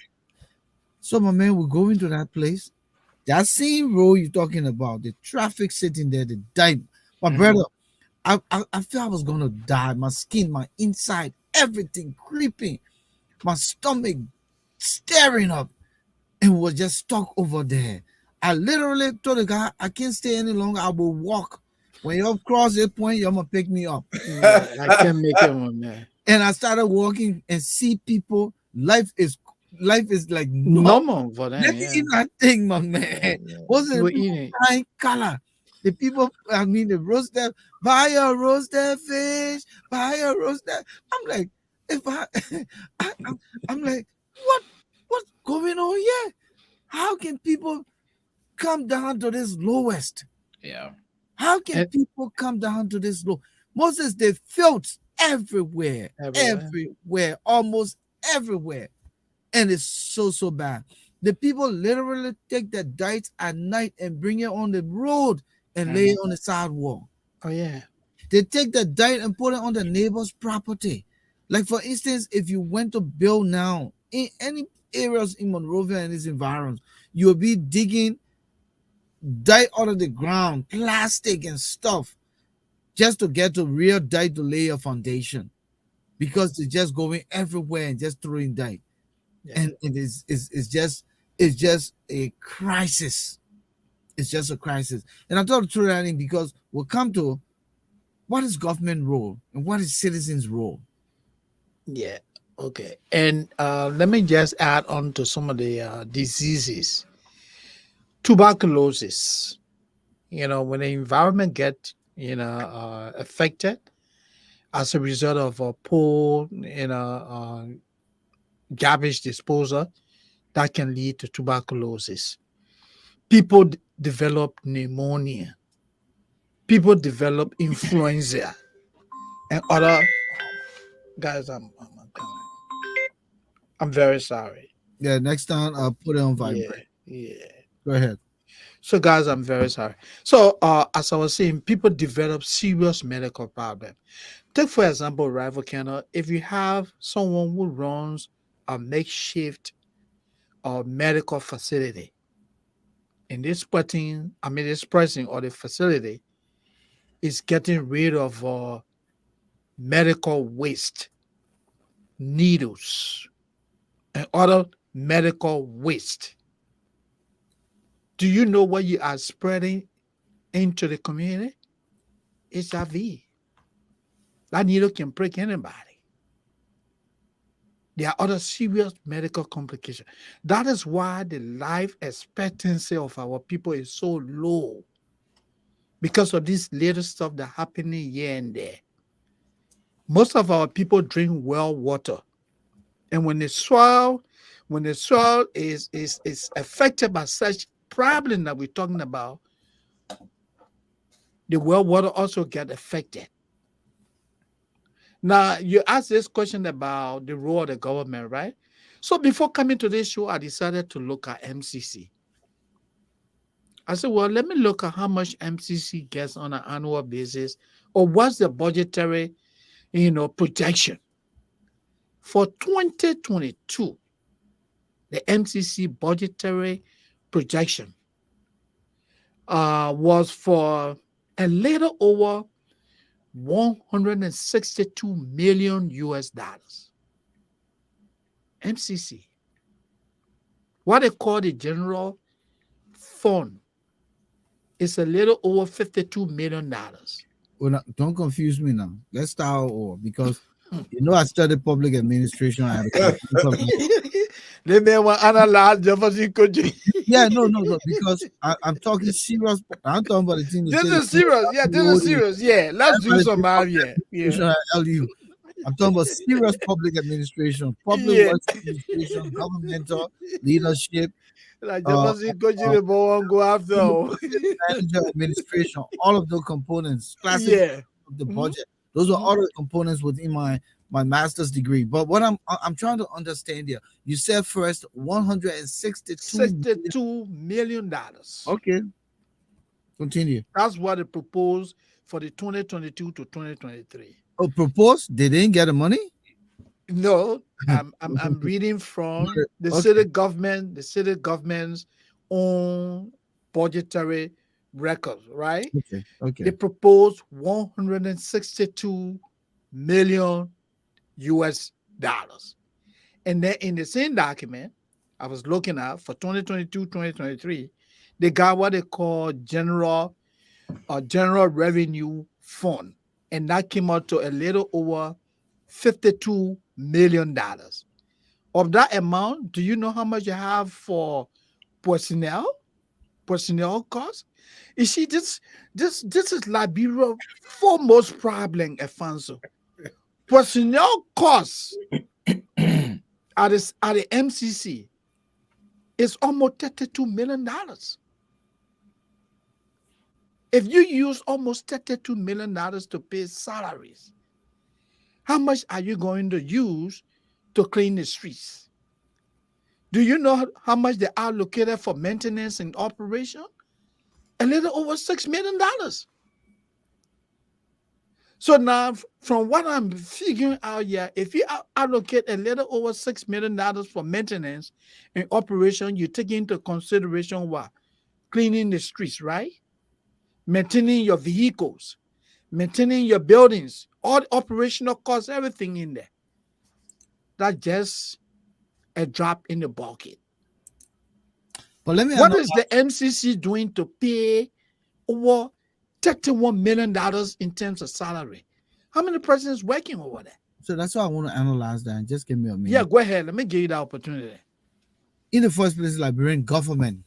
So my man, we go into that place. That same road you're talking about, the traffic sitting there, the dive. My brother, I felt I was gonna die. My skin, my inside, everything creeping, my stomach staring up, and was just stuck over there. I literally told the guy, I can't stay any longer. I will walk. When you cross that point, you're gonna pick me up. Yeah, I can't make it, my man. And I started walking and see people. Life is like Normal for them, let me yeah. eat that thing, my man. What's You the people eat it. frying color? The people, I mean, the roasted, buy a roasted fish, buy a roasted. I'm like, if I'm like, what's going on here? How can people come down to this lowest? Yeah. How can And- people come down to this low? Moses, they filth everywhere, almost everywhere. And it's so bad. The people literally take their diet at night and bring it on the road and lay it on the sidewalk. Oh yeah. They take the diet and put it on the neighbor's property. Like for instance, if you went to build now in any areas in Monrovia and its environs, you'll be digging dirt out of the ground, plastic and stuff, just to get to real dirt to lay your foundation, because it's just going everywhere and just throwing dirt. Yeah. And it's just a crisis. It's just a crisis. And I thought to throw that in because we'll come to what is government role and what is citizens' role. Yeah. Okay. And let me just add on to some of the diseases. Tuberculosis. When the environment get affected as a result of a poor garbage disposal, that can lead to tuberculosis. People develop pneumonia. People develop influenza and other. Guys, I'm very sorry. Yeah, next time I'll put it on vibrate. Yeah. Go ahead. So, guys, I'm very sorry. So, as I was saying, people develop serious medical problems. Take, for example, right, Volcano, if you have someone who runs a makeshift medical facility, and this person or the facility is getting rid of medical waste, needles, and other medical waste. Do you know what you are spreading into the community? HIV. That needle can break anybody. There are other serious medical complications. That is why the life expectancy of our people is so low, because of this little stuff that happening here and there. Most of our people drink well water, and when the soil is affected by such problem that we're talking about, the well water also get affected. Now, you asked this question about the role of the government, right? So before coming to this show, I decided to look at MCC. I said, well, let me look at how much MCC gets on an annual basis, or what's the budgetary, projection. For 2022, the MCC budgetary projection was for a little over 162 million US dollars. MCC. What they call the general fund is a little over $52 million. Well, don't confuse me now. Let's start over because I studied public administration. I had a yeah, no, because I'm talking serious. I'm talking about the thing. This is serious. Yeah, this is serious. Yeah, let's do some math. Yeah. LU. I'm talking about serious public administration, public works administration, governmental leadership, go after. manager administration, all of those components, classic of the budget. Those are all the components within my master's degree. But what I'm trying to understand here, you said first $162 million. Okay. Continue. That's what they proposed for the 2022 to 2023. Oh, propose? They didn't get the money? No, I'm reading from the Okay. city government, the city government's own budgetary records, right? Okay. They Okay. proposed 162 million US dollars. And then in the same document I was looking at for 2022, 2023, they got what they call general revenue fund. And that came out to a little over $52 million. Of that amount, do you know how much you have for personnel? Personnel costs? You see, this is Liberia's foremost problem, Alfonso. Personnel costs at the MCC is almost $32 million. If you use almost $32 million to pay salaries, how much are you going to use to clean the streets? Do you know how much they allocated for maintenance and operation? A little over $6 million. So now, from what I'm figuring out here, if you allocate a little over $6 million for maintenance and operation, you take into consideration what? Cleaning the streets, right? Maintaining your vehicles, maintaining your buildings, all the operational costs, everything in there. That's just a drop in the bucket. But let me What is the MCC doing to pay over $31 million in terms of salary? How many persons working over there? So that's why I want to analyze that. And just give me a minute. Yeah, go ahead. Let me give you the opportunity. In the first place, Liberian government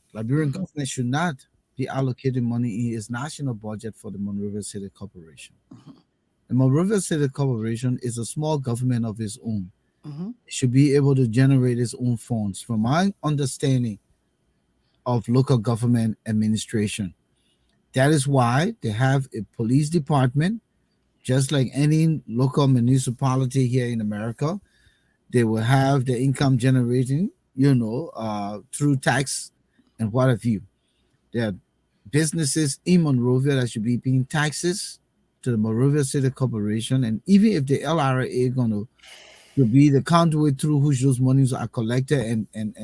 should not be allocating money in its national budget for the Monrovia City Corporation. The Monrovia City Corporation is a small government of its own. It should be able to generate its own funds. From my understanding of local government administration, that is why they have a police department, just like any local municipality here in America. They will have the income generating, through tax and what have you. There are businesses in Monrovia that should be paying taxes to the Monrovia City Corporation, and even if the LRA going to be the conduit through which those monies are collected and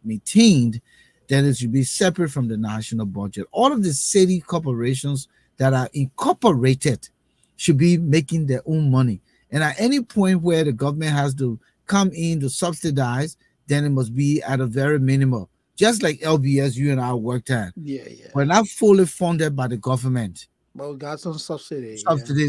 maintained, then it should be separate from the national budget. All of the city corporations that are incorporated should be making their own money. And at any point where the government has to come in to subsidize, then it must be at a very minimal. Just like LBS you and I worked at. Yeah. We're not fully funded by the government. Well, we got some subsidies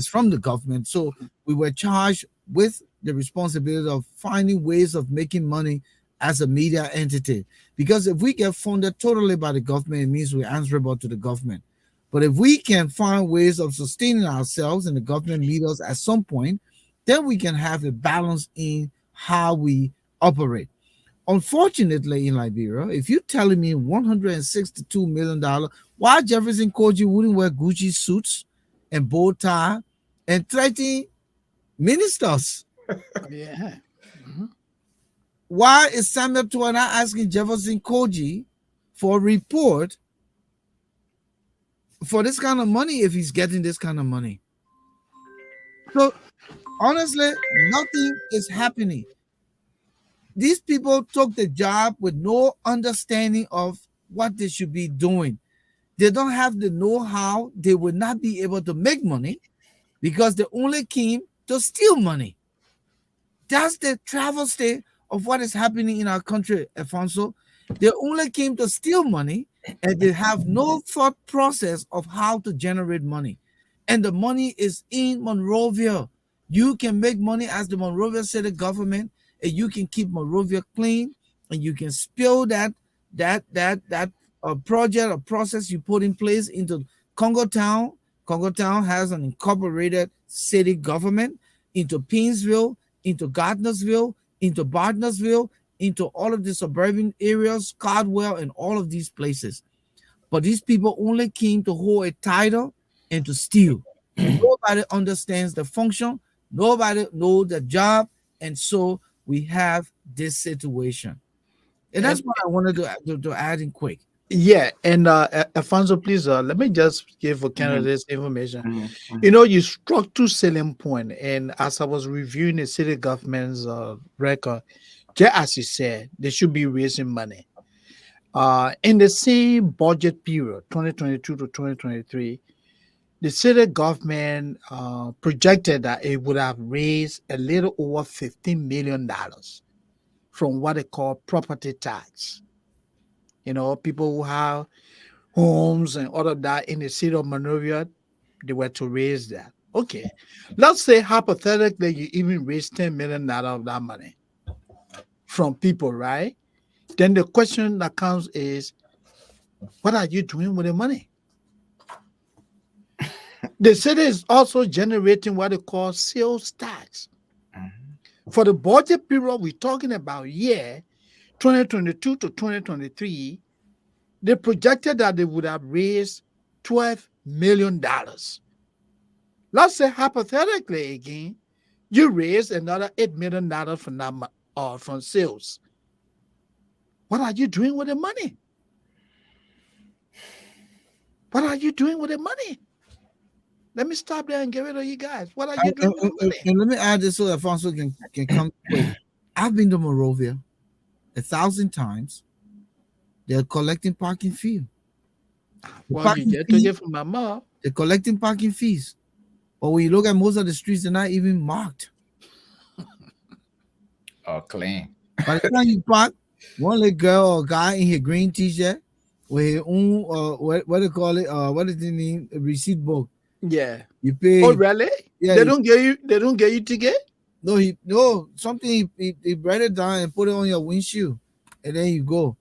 From the government. So we were charged with the responsibility of finding ways of making money as a media entity. Because if we get funded totally by the government, it means we're answerable to the government. But if we can find ways of sustaining ourselves and the government meet us at some point, then we can have a balance in how we operate. Unfortunately, in Liberia, if you're telling me $162 million, why Jefferson Koji wouldn't wear Gucci suits and bow tie and threaten ministers? Yeah. Why is Samuel Tuana asking Jefferson Koji for a report for this kind of money if he's getting this kind of money? So, honestly, nothing is happening. These people took the job with no understanding of what they should be doing. They don't have the know-how. They will not be able to make money because they only came to steal money. That's the travel state of what is happening in our country, Alphonso. They only came to steal money and they have no thought process of how to generate money. And the money is in Monrovia. You can make money as the Monrovia City government, and you can keep Monrovia clean, and you can spill that project or process you put in place into Congo Town. Congo Town has an incorporated city government, into Painesville, into Gardnersville, into Bardnersville, into all of the suburban areas, Cardwell, and all of these places. But these people only came to hold a title and to steal. And nobody understands the function. Nobody knows the job. And so we have this situation. And that's what I wanted to add in quick. Yeah, and Alfonso, please let me just give Volcano Mhm, this information. mhm, You mhm. know, you struck two selling point, and as I was reviewing the city government's record, just as you said, they should be raising money. In the same budget period, 2022 to 2023, the city government projected that it would have raised a little over $15 million from what they call property tax. You know, people who have homes and all of that in the city of Monrovia, they were to raise that. Okay. Let's say hypothetically you even raise $10 million of that money from people, right? Then the question that comes is, what are you doing with the money? The city is also generating what they call sales tax. Mhm. For the budget period we're talking about here, 2022 to 2023, they projected that they would have raised $12 million. Let's say hypothetically again, you raise another $8 million from that from sales. What are you doing with the money? What are you doing with the money? Let me stop there and get rid of you guys. What are you doing with the money? And let me add this so Alfonso can come quick. I've been to Morovia 1,000 times. They're collecting parking fee. The Well, you parking get to fee, get from my mom. they're collecting parking fees. But when you look at most of the streets, they're not even marked. Oh, clean. By the time you park, one little girl or guy in her green t-shirt with his own what they call it, what is the name? A receipt book. Yeah. You Oh, pay, really? yeah, They don't get you. They don't get you ticket. no, something he write it down and put it on your windshield, and then you go.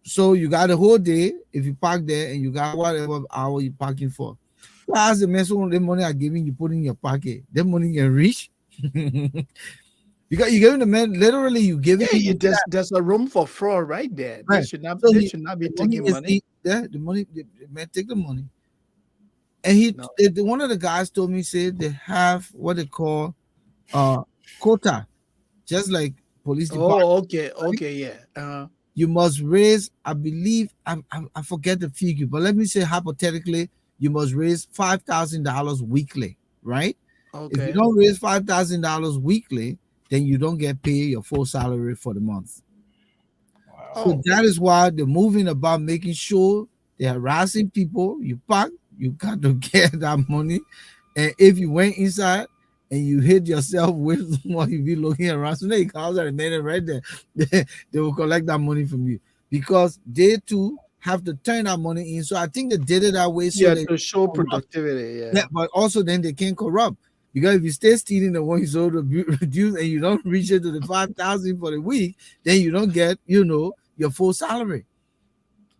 So you got the whole day if you park there, and you got whatever hour you parking for. So I ask the man, so the money I giving you put in your pocket, that money can reach. Because you giving the man literally, you giving Yeah, him the there's a room for fraud right there. They right. should not. So They he, should not be the money taking is money. there. The money, the man take the money, and he No. one of the guys told me said they have what they call uh quota, just like police department. Oh, okay, Right? okay, yeah. You must raise, I believe, I forget the figure, but let me say hypothetically, you must raise $5,000 weekly, right? If you Okay. don't raise $5,000 weekly, then you don't get paid your full salary for the month. Wow. So Oh, that is why they're moving about making sure they're harassing people. You park, you got to get that money. And if you went inside and you hit yourself with what you be looking around, so they cars are remaining right there. They will collect that money from you because they too have to turn that money in. So I think they did it that way so yeah, they to show corrupt. productivity. Yeah, Yeah. but also then they can't corrupt. Because if you stay stealing the one you sold reduce and you don't reach it to the 5,000 for the week, then you don't get, your full salary.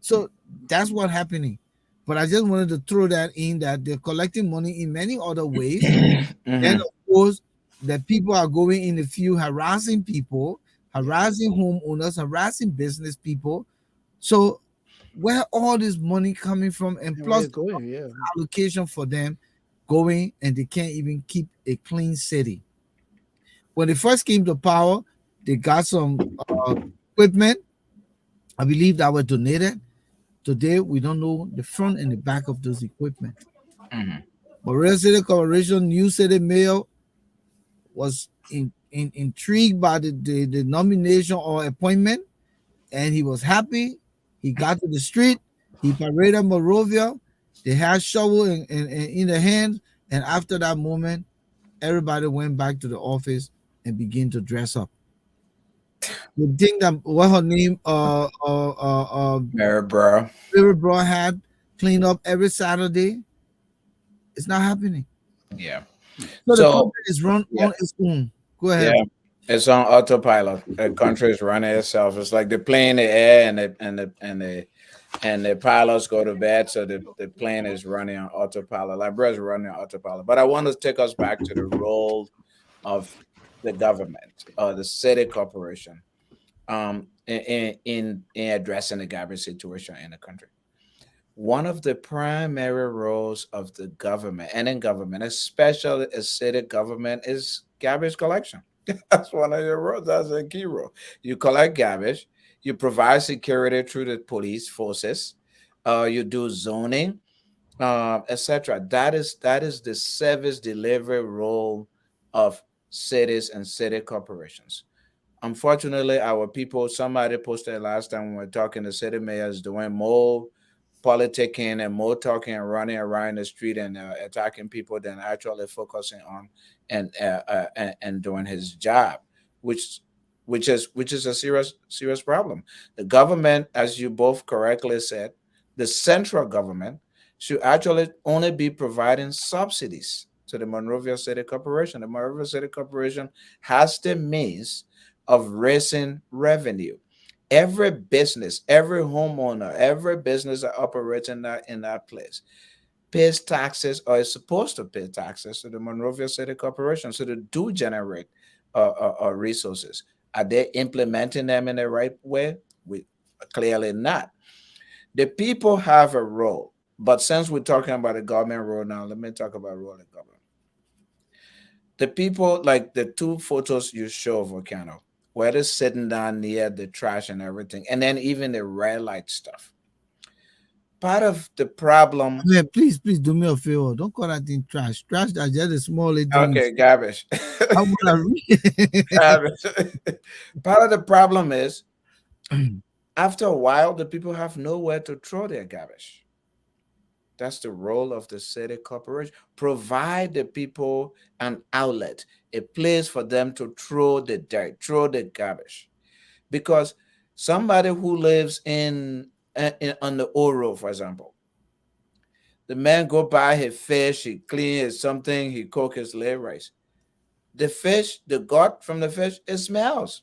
So that's what happening. But I just wanted to throw that in that they're collecting money in many other ways. Then Mhm. of course that people are going in the field harassing people, Yeah. harassing homeowners, harassing business people. So where all this money coming from, and And where plus it's going? Yeah. allocation for them going, and they can't even keep a clean city. When they first came to power, they got some equipment, I believe, that were donated. Today, we don't know the front and the back of those equipment. Mhm. But Real City Corporation, new city mayor was intrigued by the nomination or appointment, and he was happy. He got to the street. He paraded Morovia. They had shovel in their hands. And after that moment, everybody went back to the office and began to dress up. You think that what her name Mary bro. River Bro had clean up every Saturday? It's not happening. Yeah. So the So country is run yeah, on its own. Go yeah. ahead. It's on autopilot. The country is running itself. It's like the plane in the air and the pilots go to bed, so the plane is running on autopilot. Liberia's running on autopilot. But I want to take us back to the role of the government or the city corporation in addressing the garbage situation in the country. One of the primary roles of the government and in government, especially a city government, is garbage collection. That's one of your roles. That's a key role. You collect garbage. You provide security through the police forces. You do zoning, etc. That is the service delivery role of cities and city corporations. Unfortunately, our people, somebody posted last time when we were talking, the city mayor is doing more politicking and more talking and running around the street and attacking people than actually focusing on and doing his job, which which is a serious problem. The government, as you both correctly said, the central government should actually only be providing subsidies to the Monrovia City Corporation. The Monrovia City Corporation has the means of raising revenue. Every business, every homeowner, every business that operates in that place pays taxes or is supposed to pay taxes to the Monrovia City Corporation. So they do generate resources. Are they implementing them in the right way? We clearly not. The people have a role, but since we're talking about the government role now, let me talk about role of government. The people, like the two photos you show, Volcano, where they're sitting down near the trash and everything, and then even the red light stuff. Part of the problem. Yeah, please do me a favor. Don't call that thing trash. Trash are just the small little ones. Okay, garbage. I wanna read. Garbage. Part of the problem is after a while, the people have nowhere to throw their garbage. That's the role of the city corporation. Provide the people an outlet, a place for them to throw the dirt, throw the garbage. Because somebody who lives on the Oro, for example, the man go buy his fish, he clean his something, he cook his leg rice. The fish, the gut from the fish, it smells.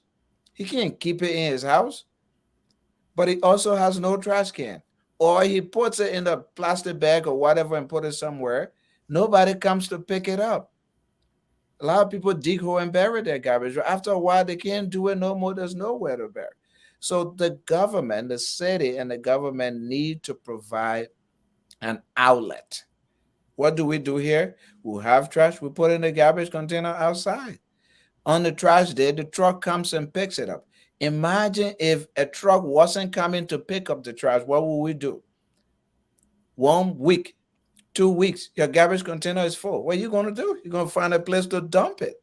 He can't keep it in his house, but he also has no trash can. Or he puts it in a plastic bag or whatever and put it somewhere. Nobody comes to pick it up. A lot of people dig hole and bury their garbage. After a while, they can't do it no more. There's nowhere to bury. So the government, the city and the government need to provide an outlet. What do we do here? We have trash, we put in the garbage container outside. On the trash day, the truck comes and picks it up. Imagine if a truck wasn't coming to pick up the trash, what would we do? 1 week, 2 weeks, your garbage container is full. What are you going to do? You're going to find a place to dump it.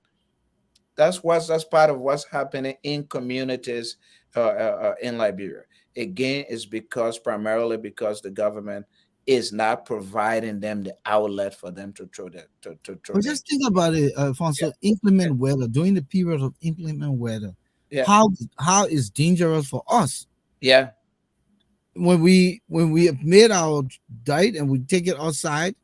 That's part of what's happening in communities in Liberia. Again, is primarily because the government is not providing them the outlet for them to throw that to throw But that. just think about it, Yeah, Alfonso. Inclement weather during the period of inclement weather, yeah, how is dangerous for us yeah, when we have made our diet and we take it outside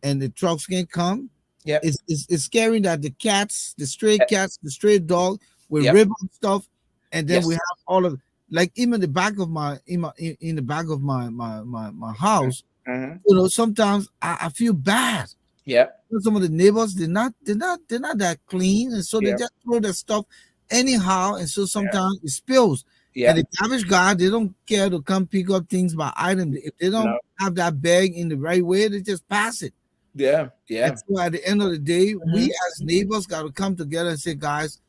and the trucks can't come. yeah, It's scary that the cats, the stray yeah, cats, the stray dog will yep, rip up stuff, and then we yes, have all of, like, even the back of in the back of my house. mm-hmm, Sometimes I feel bad. yeah, Some of the neighbors, they're not that clean, and so they yeah, just throw their stuff anyhow, and so yeah, sometimes it spills. And yeah, the garbage guy, they don't care to come pick up things by item. If they don't no, have that bag in the right way, they just pass it. yeah, And yeah, so at the end of the day, hmm, we as neighbors got to come together and say, guys,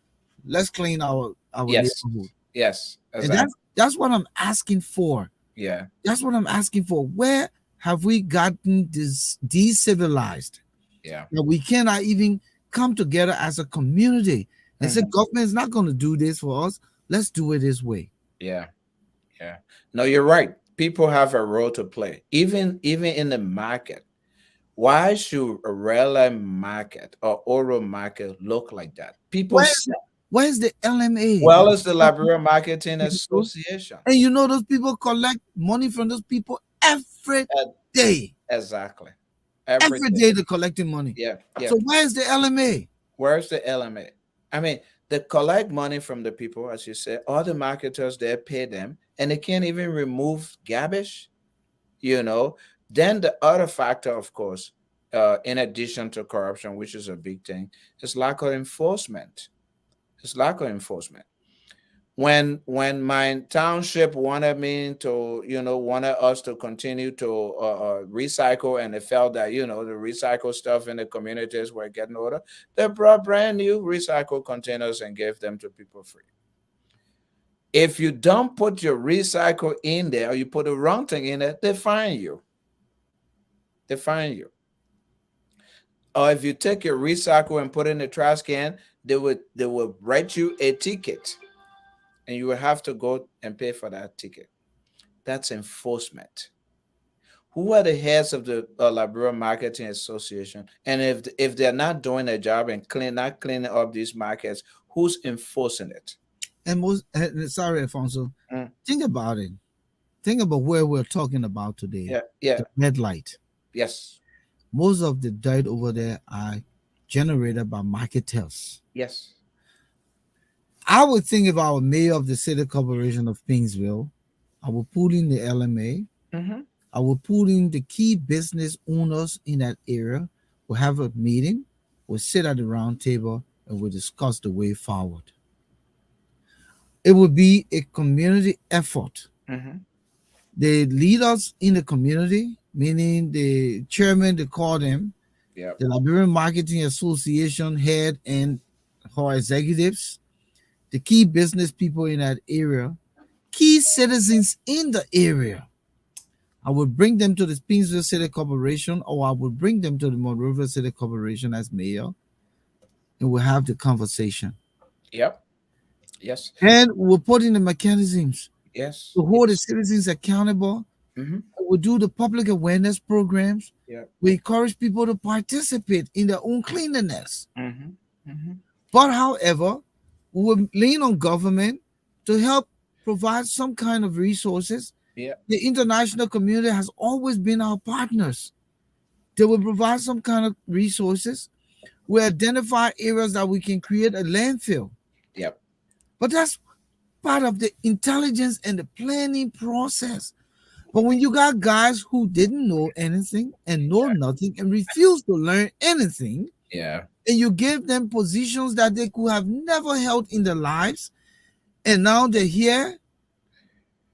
let's clean our yes, neighborhood. yes, And exactly, that's what I'm asking for. yeah, That's what I'm asking for. Where have we gotten this decivilized yeah, that we cannot even come together as a community and say, hmm, government is not going to do this for us. Let's do it this way. yeah, yeah. No, you're right. People have a role to play, even in the market. Why should a regular market or oral market look like that? People Where, say, where's the LMA? well, it's the Liberia Marketing Association. And those people collect money from those people every Uh, day. exactly. Every Every day. day they're collecting money. Yeah, yeah. So where's the LMA? Where's the LMA? I mean, they collect money from the people, as you said. All the marketers, they pay them, and they can't even remove garbage. You know. Then the other factor, of course, in addition to corruption, which is a big thing, is lack of enforcement. It's lack of enforcement. When my township wanted me to, wanted us to continue to recycle, and they felt that the recycle stuff in the communities were getting older, they brought brand new recycle containers and gave them to people free. If you don't put your recycle in there, or you put the wrong thing in there, they fine you. They fine you. Or if you take your recycle and put it in the trash can, they would write you a ticket, and you will have to go and pay for that ticket. That's enforcement. Who are the heads of the Liberia Marketing Association? And if they're not doing their job and not cleaning up these markets, who's enforcing it? And sorry, Alfonso, Mm. think about it. Think about where we're talking about today. Yeah, yeah, The red light. yes, Most of the dirt over there are generated by marketers. yes. I would think if I were mayor of the City Corporation of Pingsville, I would pull in the LMA. Mm-hmm. I would pull in the key business owners in that area. We'll have a meeting. We'll sit at the round table and we'll discuss the way forward. It would be a community effort. Mm-hmm. The leaders in the community, meaning the chairman, they call them, Yeah, the Liberian Marketing Association head and her executives, the key business people in that area, key citizens in the area. I would bring them to the Pingsville City Corporation, or I would bring them to the Monrovia City Corporation as mayor, and we'll have the conversation. yep, yes, And we'll put in the mechanisms yes. to hold the citizens accountable. Mm-hmm. We do the public awareness programs. Yeah. We encourage people to participate in their own cleanliness. Mm-hmm. Mm-hmm. But however, we will lean on government to help provide some kind of resources. Yeah. The international community has always been our partners. They will provide some kind of resources. We identify areas that we can create a landfill. Yep. But that's part of the intelligence and the planning process. But when you got guys who didn't know anything and know nothing and refuse to learn anything, Yeah. and you give them positions that they could have never held in their lives, and now they're here,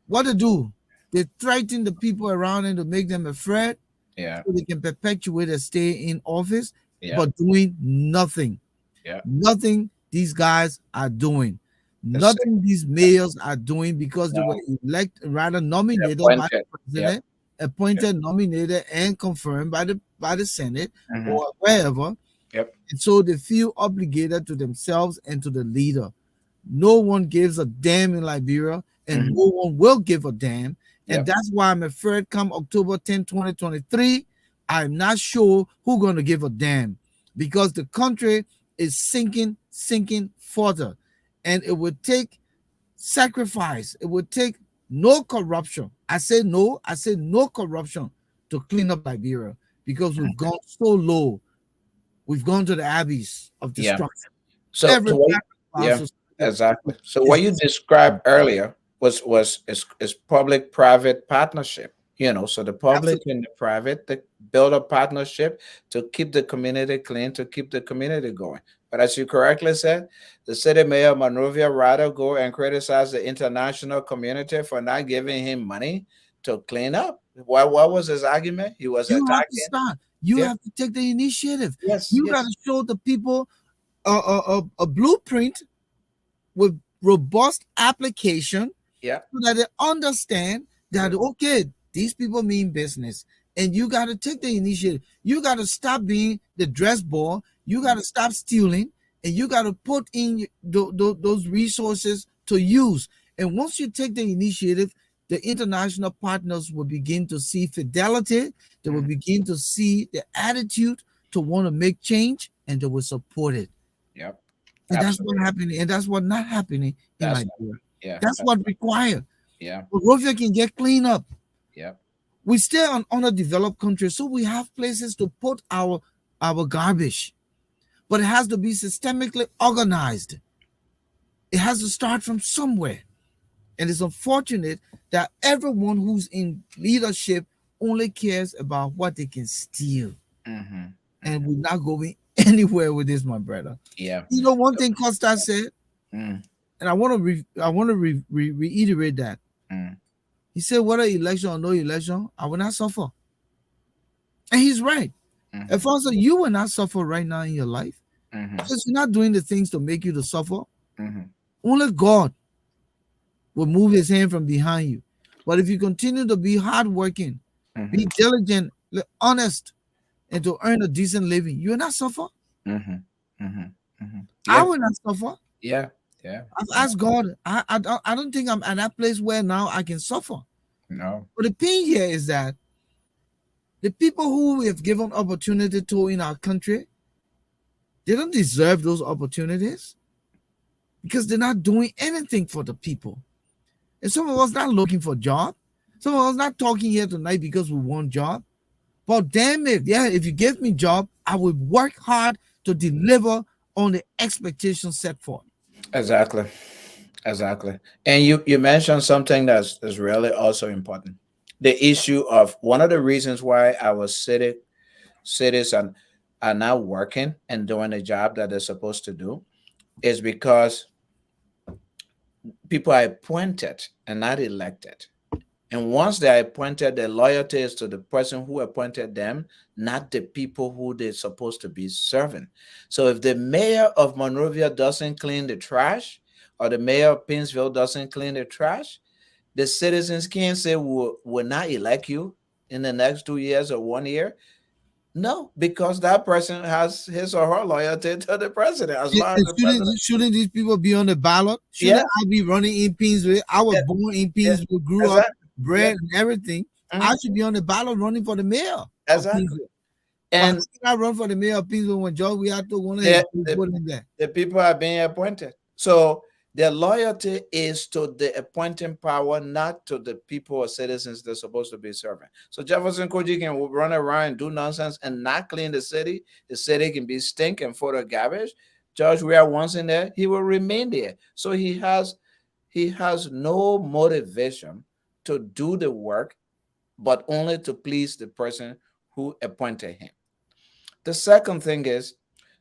what to do? They threaten the people around them to make them afraid Yeah. so they can perpetuate a stay in office, Yeah. but doing nothing. Yeah. Nothing these guys are doing. That's Nothing these mayors are doing because they No. were nominated by the Appointed. president, appointed, nominated, and confirmed by the Senate Mhm. or wherever. Yep. And so they feel obligated to themselves and to the leader. No one gives a damn in Liberia, and Mhm. no one will give a damn. And Yep. that's why I'm afraid come October 10, 2023, I'm not sure who's going to give a damn because the country is sinking further. And it would take sacrifice. It would take no corruption. I say no corruption to clean up Liberia because we've gone so low. We've gone to the abyss of Yeah. destruction. So, Every so what, sacrifice yeah, was- exactly. So what you described earlier is public-private partnership. So the public and the private, they build a partnership to keep the community clean, to keep the community going. But as you correctly said, the city mayor of Monrovia rather go and criticize the international community for not giving him money to clean up. What was his argument? He was You have to attacking. start. You Yeah. have to take the initiative. Yes, You yes. got to show the people a blueprint with robust application Yeah. so that they understand that, okay, these people mean business. And you got to take the initiative. You got to stop being the dress ball. You got to stop stealing. And you got to put in those resources to use. And once you take the initiative, the international partners will begin to see fidelity. They will begin to see the attitude to want to make change, and they will support it. Yep. And that's Absolutely. what happening, and that's what not happening in That's- Liberia. Yeah. That's what required. Yeah. Monrovia can get cleaned up. Yeah. We stay on underdeveloped countries, so we have places to put our garbage, but it has to be systemically organized. It has to start from somewhere, and it's unfortunate that everyone who's in leadership only cares about what they can steal, Mm-hmm. and we're not going anywhere with this, my brother. Yeah. You know, one thing Costa said, Mm. and I want to reiterate that. Mm. He said, whether election or no election, I will not suffer. And he's right. Mhm. Alfonso, you will not suffer right now in your life Mhm. because you're not doing the things to make you to suffer. Mhm. Only God will move his hand from behind you. But if you continue to be hardworking, be Mm-hmm. diligent, honest, and to earn a decent living, you will not suffer. Mm-hmm. Mm-hmm. Mm-hmm. I Yeah. will not suffer. Yeah. Yeah. I've Yeah. asked God. I don't think I'm at that place where now I can suffer. No. But the thing here is that the people who we have given opportunity to in our country, they don't deserve those opportunities because they're not doing anything for the people. And some of us not looking for job. Some of us not talking here tonight because we want job. But damn it, yeah, if you give me job, I will work hard to deliver on the expectations set forth. Exactly. Exactly. And you mentioned something that's really also important. The issue of one of the reasons why our cities are not working and doing the job that they're supposed to do is because people are appointed and not elected. And once they are appointed, their loyalty is to the person who appointed them, not the people who they're supposed to be serving. So if the mayor of Monrovia doesn't clean the trash, or the mayor of Pinsville doesn't clean the trash, the citizens can't say we'll not elect you in the next 2 years or 1 year. No, because that person has his or her loyalty to the president as long as And the president. shouldn't these people be on the ballot? Yeah, Shouldn't I be running in Pinsville? I was yeah, born in yeah, Pinsville, grew up, exactly. Yeah, bred and everything. I mhm, should be on the ballot running for the mayor of exactly. Pinsville. But how And can I run for the mayor of Pinsville when George we had to one of his the, boys the put in there? the people are being appointed. So their loyalty is to the appointing power, not to the people or citizens they're supposed to be serving. So Jefferson Koji can run around and do nonsense and not clean the city. The city can be stinking full of garbage. George Weah once in there, he will remain there. So he has no motivation to do the work, but only to please the person who appointed him. The second thing is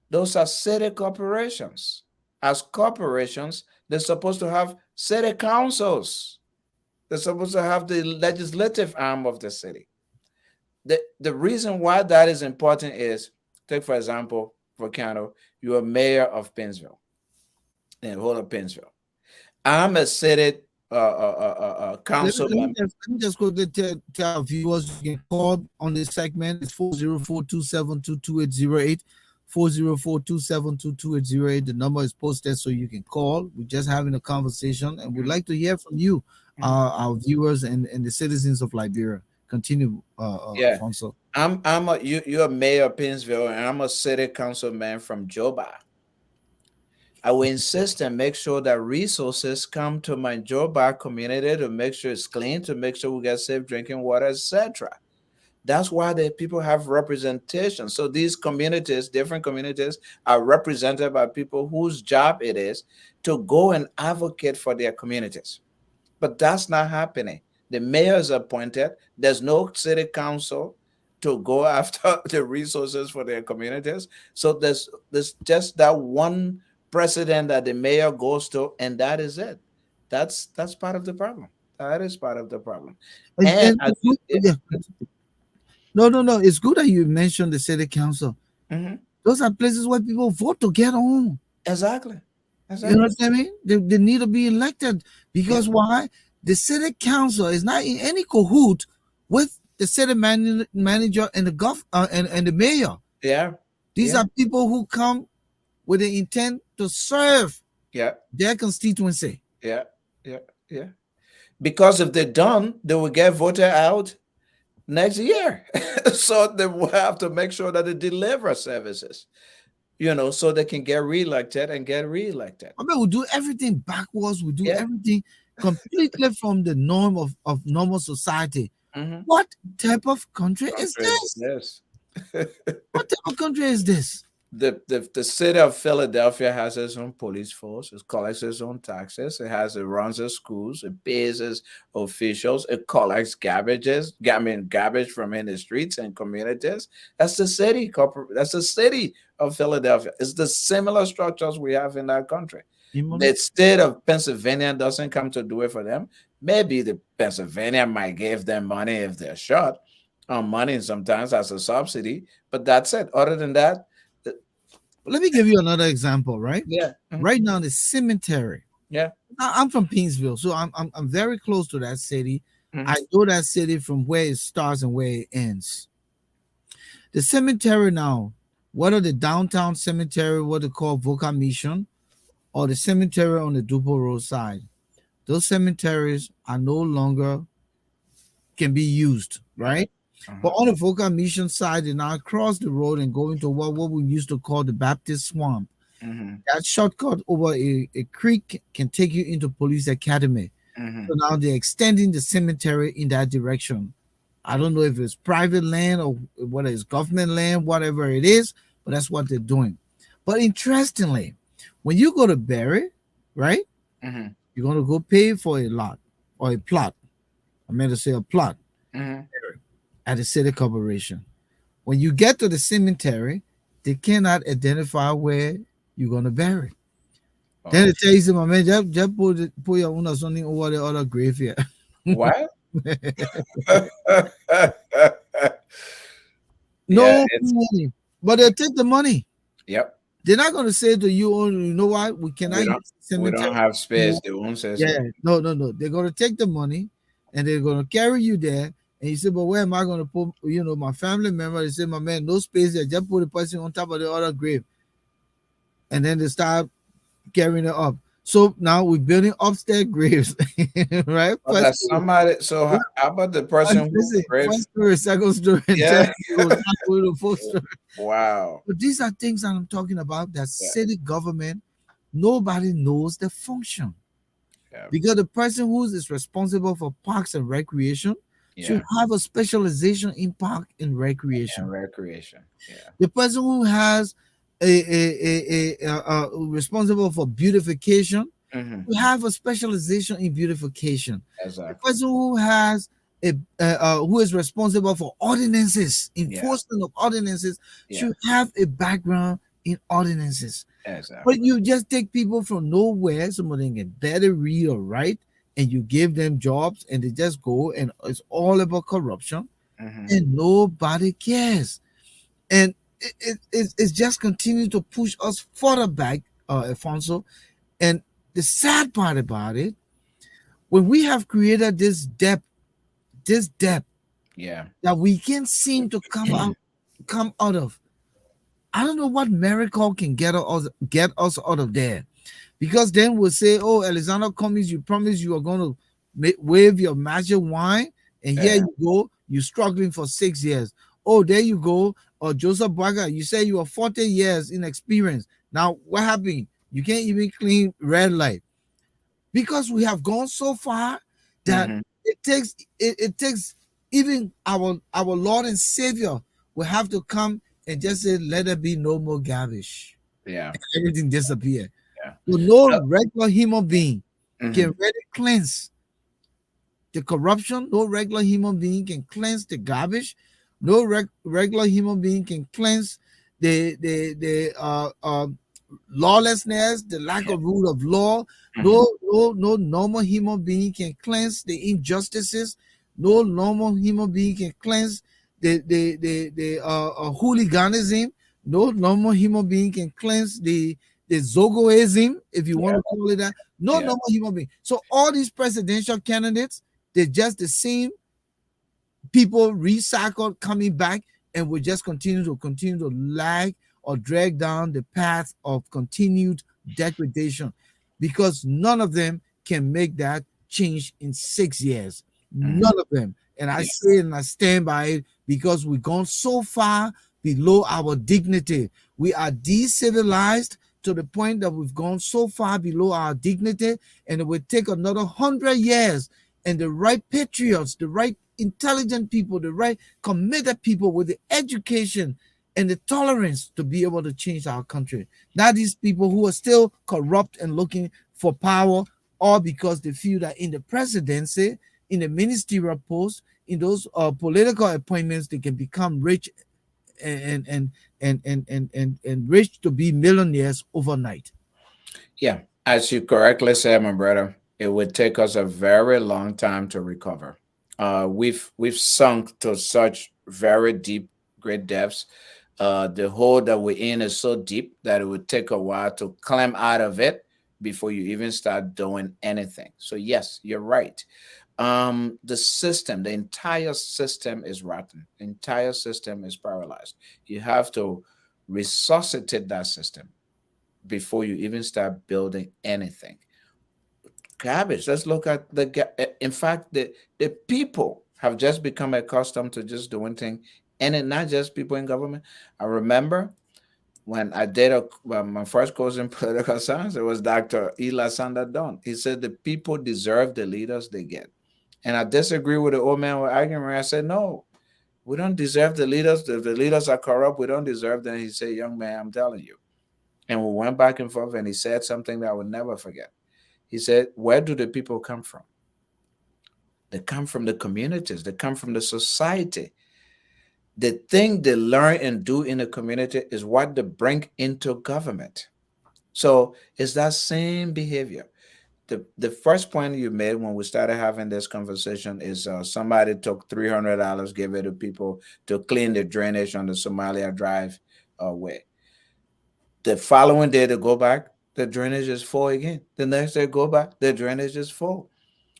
those are city corporations. As corporations, they're supposed to have city councils. They're supposed to have the legislative arm of the city. The reason why that is important is, take for example, Volcano, you're a mayor of Pinsville, in whole of Pinsville. I'm a city council member. Let me just quickly tell our viewers you can call on this segment. It's 404-272-2808. 404-272-2808. The number is posted so you can call. We're just having a conversation and we'd like to hear from you, our viewers and the citizens of Liberia. Continue, Yeah, Alfonso. you're a mayor of Pinsville, and I'm a city councilman from Joba. I will insist and make sure that resources come to my Joba community to make sure it's clean, to make sure we get safe drinking water, etc. That's why the people have representation. So these communities, different communities, are represented by people whose job it is to go and advocate for their communities. But that's not happening. The mayor is appointed. There's no city council to go after the resources for their communities. So there's just that one president that the mayor goes to, and that is it. That's part of the problem. That is part of the problem. And And yeah. No. It's good that you mentioned the city council. mhm, Those are places where people vote to get on. exactly, You know exactly. what I mean? They need to be elected Yeah, because why? The city council is not in any cahoot with the city manager and the and the mayor. yeah, These yeah, are people who come with the intent to serve yeah, their constituency. yeah, yeah, yeah. Because if they don't, they will get voted out next year. So they will have to make sure that they deliver services, so they can get reelected and get reelected. I mean, we do everything backwards. We do Yeah. everything completely from the norm of normal society. Mm-hmm. What type of country is Country is this? this. What type of country is this? The city of Philadelphia has its own police force. It collects its own taxes. It runs its schools. It pays its officials. It collects garbage from in the streets and communities. That's the city That's the city of Philadelphia. It's the similar structures we have in that country. The state of Pennsylvania doesn't come to do it for them. Maybe the Pennsylvania might give them money if they're short on money sometimes as a subsidy, but that's it. Other than that, Let me give you another example, right? yeah. Right now, the cemetery Yeah. I'm from Pinsville, so I'm very close to that city. I Mhm. know that city from where it starts and where it ends. The cemetery now, whether the downtown cemetery, what they call Voca Mission, or the cemetery on the Dupo Road side, those cemeteries are no longer can be used, Yeah. right? But Uh-huh. on the Voca Mission side, they now cross the road and go into what we used to call the Baptist Swamp. Mhm. That shortcut over a creek can take you into Police Academy. So Mhm. now they're extending the cemetery in that direction. I don't know if it's private land or whether it's government land, whatever it is, but that's what they're doing. But interestingly, when you go to bury, right, Mhm. you're going to go pay for a lot or a plot. I meant to say a plot Mhm. at the city corporation. When you get to the cemetery, they cannot identify where you're going to bury. Then Oh. they tell you, my man, just put your own or something over the other grave here. What? Yeah, No it's money, but they'll take the money. yep. They're not going to say to you, oh, you know what? We cannot We don't use the we cemetery don't have space. anymore. They won't say Yeah, so. no, no, no. They're going to take the money and they're going to carry you there. And you say, but where am I going to put, my family member? They say, my man, no space there. Just put the person on top of the other grave. And then they start carrying it up. So now we're building upstairs graves, right? But that somebody. So how about the person who grave? First story, second story, and third Yeah. story, not going to fourth story. Wow. But these are things that I'm talking about that Yeah. city government, nobody knows the function. Yeah. Because the person who is responsible for parks and recreation should Yeah. have a specialization in park and And recreation. recreation. Yeah. The person who has responsible for beautification Mm-hmm. should have a specialization in beautification. The Exactly. person who has who is responsible for ordinances, Yeah. enforcement of ordinances, Yeah. should have a background in ordinances. But Exactly. you just take people from nowhere, somebody can better read or write, and you give them jobs, and they just go, and it's all about corruption, Mm-hmm. and nobody cares. And it's just continue to push us further back, Alfonso. And the sad part about it, when we have created this depth Yeah. that we can't seem to come out of. I don't know what miracle can get us out of there. Because then we'll say, oh, Alexander Cummings, you promised you are going to wave your magic wine, and here Yeah. you go, you're struggling for 6 years. Oh, there you go. Or Joseph Braga, you say you are 40 years in experience. Now, what happened? You can't even clean red light because we have gone so far that Mm-hmm. it takes even our Lord and Savior will have to come and just say, let there be no more garbage. Yeah. Everything disappear. Yeah. So no regular human being can Mm-hmm. really cleanse the corruption. No regular human being can cleanse the garbage. No regular human being can cleanse the lawlessness, the lack Yeah. of rule of law. Mm-hmm. No normal human being can cleanse the injustices. No normal human being can cleanse the hooliganism. No normal human being can cleanse the zogoism, if you want Yeah. to call it that. No Yeah. normal human being. So all these presidential candidates, they're just the same people recycled coming back, and we just continue to lag or drag down the path of continued degradation, because none of them can make that change in 6 years. Mm-hmm. None of them. And I Yeah. say it and I stand by it, because we've gone so far below our dignity. We are decivilized to the point that we've gone so far below our dignity, and it will take another 100 years, and the right patriots, the right intelligent people, the right committed people with the education and the tolerance to be able to change our country. Not these people who are still corrupt and looking for power, all because they feel that in the presidency, in the ministerial post, in those political appointments, they can become rich and rich to be millionaires overnight. Yeah. As you correctly said, my brother, it would take us a very long time to recover. We've sunk to such very deep, great depths. The hole that we're in is so deep that it would take a while to climb out of it before you even start doing anything. So yes, you're right. The system, the entire system is rotten. The entire system is paralyzed. You have to resuscitate that system before you even start building anything. Garbage. Let's look at in fact, the people have just become accustomed to just doing things, and it not just people in government. I remember when I did my first course in political science, it was Dr. Ela Sandadon. He said the people deserve the leaders they get. And I disagree with the old man with arguing. I said, no, we don't deserve the leaders. If the leaders are corrupt, we don't deserve them. He said, young man, I'm telling you. And we went back and forth, and he said something that I will never forget. He said, where do the people come from? They come from the communities. They come from the society. The thing they learn and do in the community is what they bring into government. So it's that same behavior. The first point you made when we started having this conversation is somebody took $300, gave it to people to clean the drainage on the Somalia Drive way. The following day they go back, the drainage is full again. The next day go back, the drainage is full.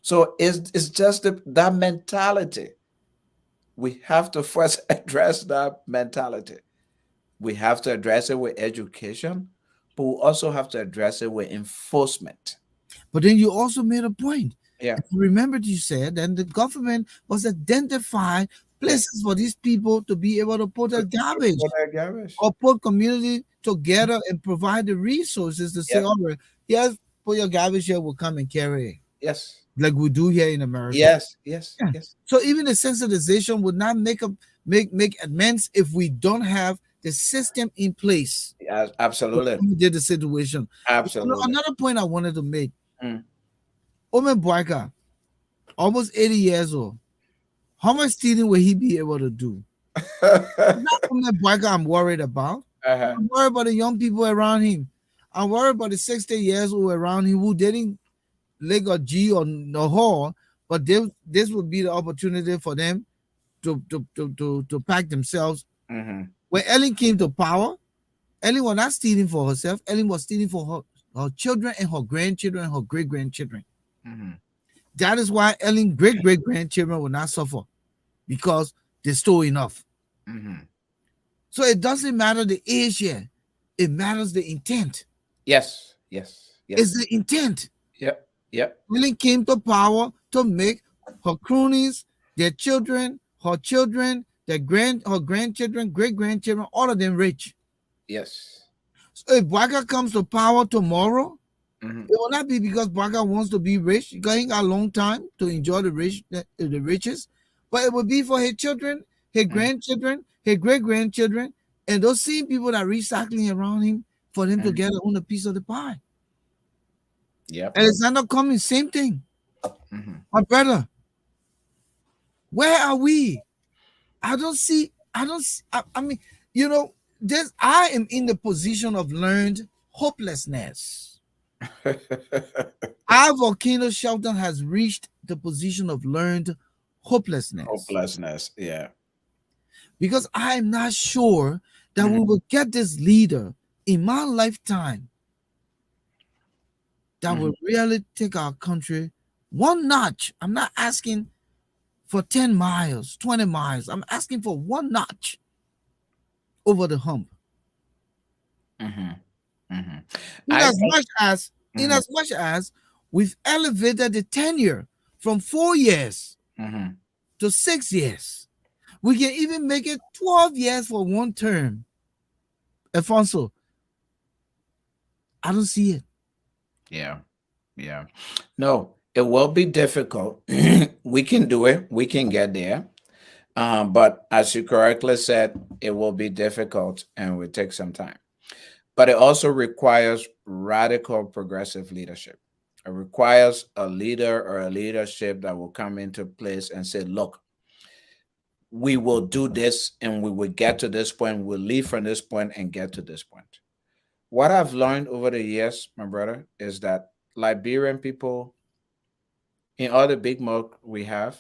So it's just that mentality. We have to first address that mentality. We have to address it with education, but we also have to address it with enforcement. But then you also made a point. Yeah. If you remembered, you said, and the government was identifying places for these people to be able to put their garbage or put community together and provide the resources to say, all right, yes, put your garbage here, we'll come and carry it. Yes. Like we do here in America. Yes. Yeah. Yes. So even the sensitization would not make amends if we don't have the system in place. Yeah, absolutely. We did the situation. Absolutely. Another point I wanted to make. Omen Boyka, almost 80 years old. How much stealing will he be able to do? Not Omen Boyka I'm worried about. I'm worried about the young people around him. I'm worried about the 60 years old around him who didn't leg or G or no hall, but this would be the opportunity for them to pack themselves. When Ellen came to power, Ellen was not stealing for herself. Ellen was stealing for her children and her grandchildren and her great-grandchildren. That is why Ellen's great-great-grandchildren will not suffer, because they stole enough. So it doesn't matter the age here. It matters the intent. Yes. It's the intent. Yep. Ellen came to power to make her cronies, their children, her children, her grandchildren, great-grandchildren, all of them rich. Yes. So if Bwaka comes to power tomorrow, it will not be because Bwaka wants to be rich, because he got a long time to enjoy the riches, but it will be for his children, his grandchildren, his great-grandchildren, and those same people that are recycling around him for them to get on a piece of the pie. Yep. Alexander Cummings, same thing. My brother, where are we? I mean, I am in the position of learned hopelessness. Our volcano shelter has reached the position of learned hopelessness. Yeah. Because I am not sure that we will get this leader in my lifetime that will really take our country one notch. I'm not asking for 10 miles, 20 miles. I'm asking for one notch over the hump. In as much as we've elevated the tenure from 4 years to 6 years, we can even make it 12 years for one term. Alphonso, I don't see it. Yeah. No, it will be difficult. We can do it. We can get there. But as you correctly said, it will be difficult and will take some time. But it also requires radical progressive leadership. It requires a leader or a leadership that will come into place and say, look, we will do this and we will get to this point. We'll leave from this point and get to this point. What I've learned over the years, my brother, is that Liberian people, in all the big mug we are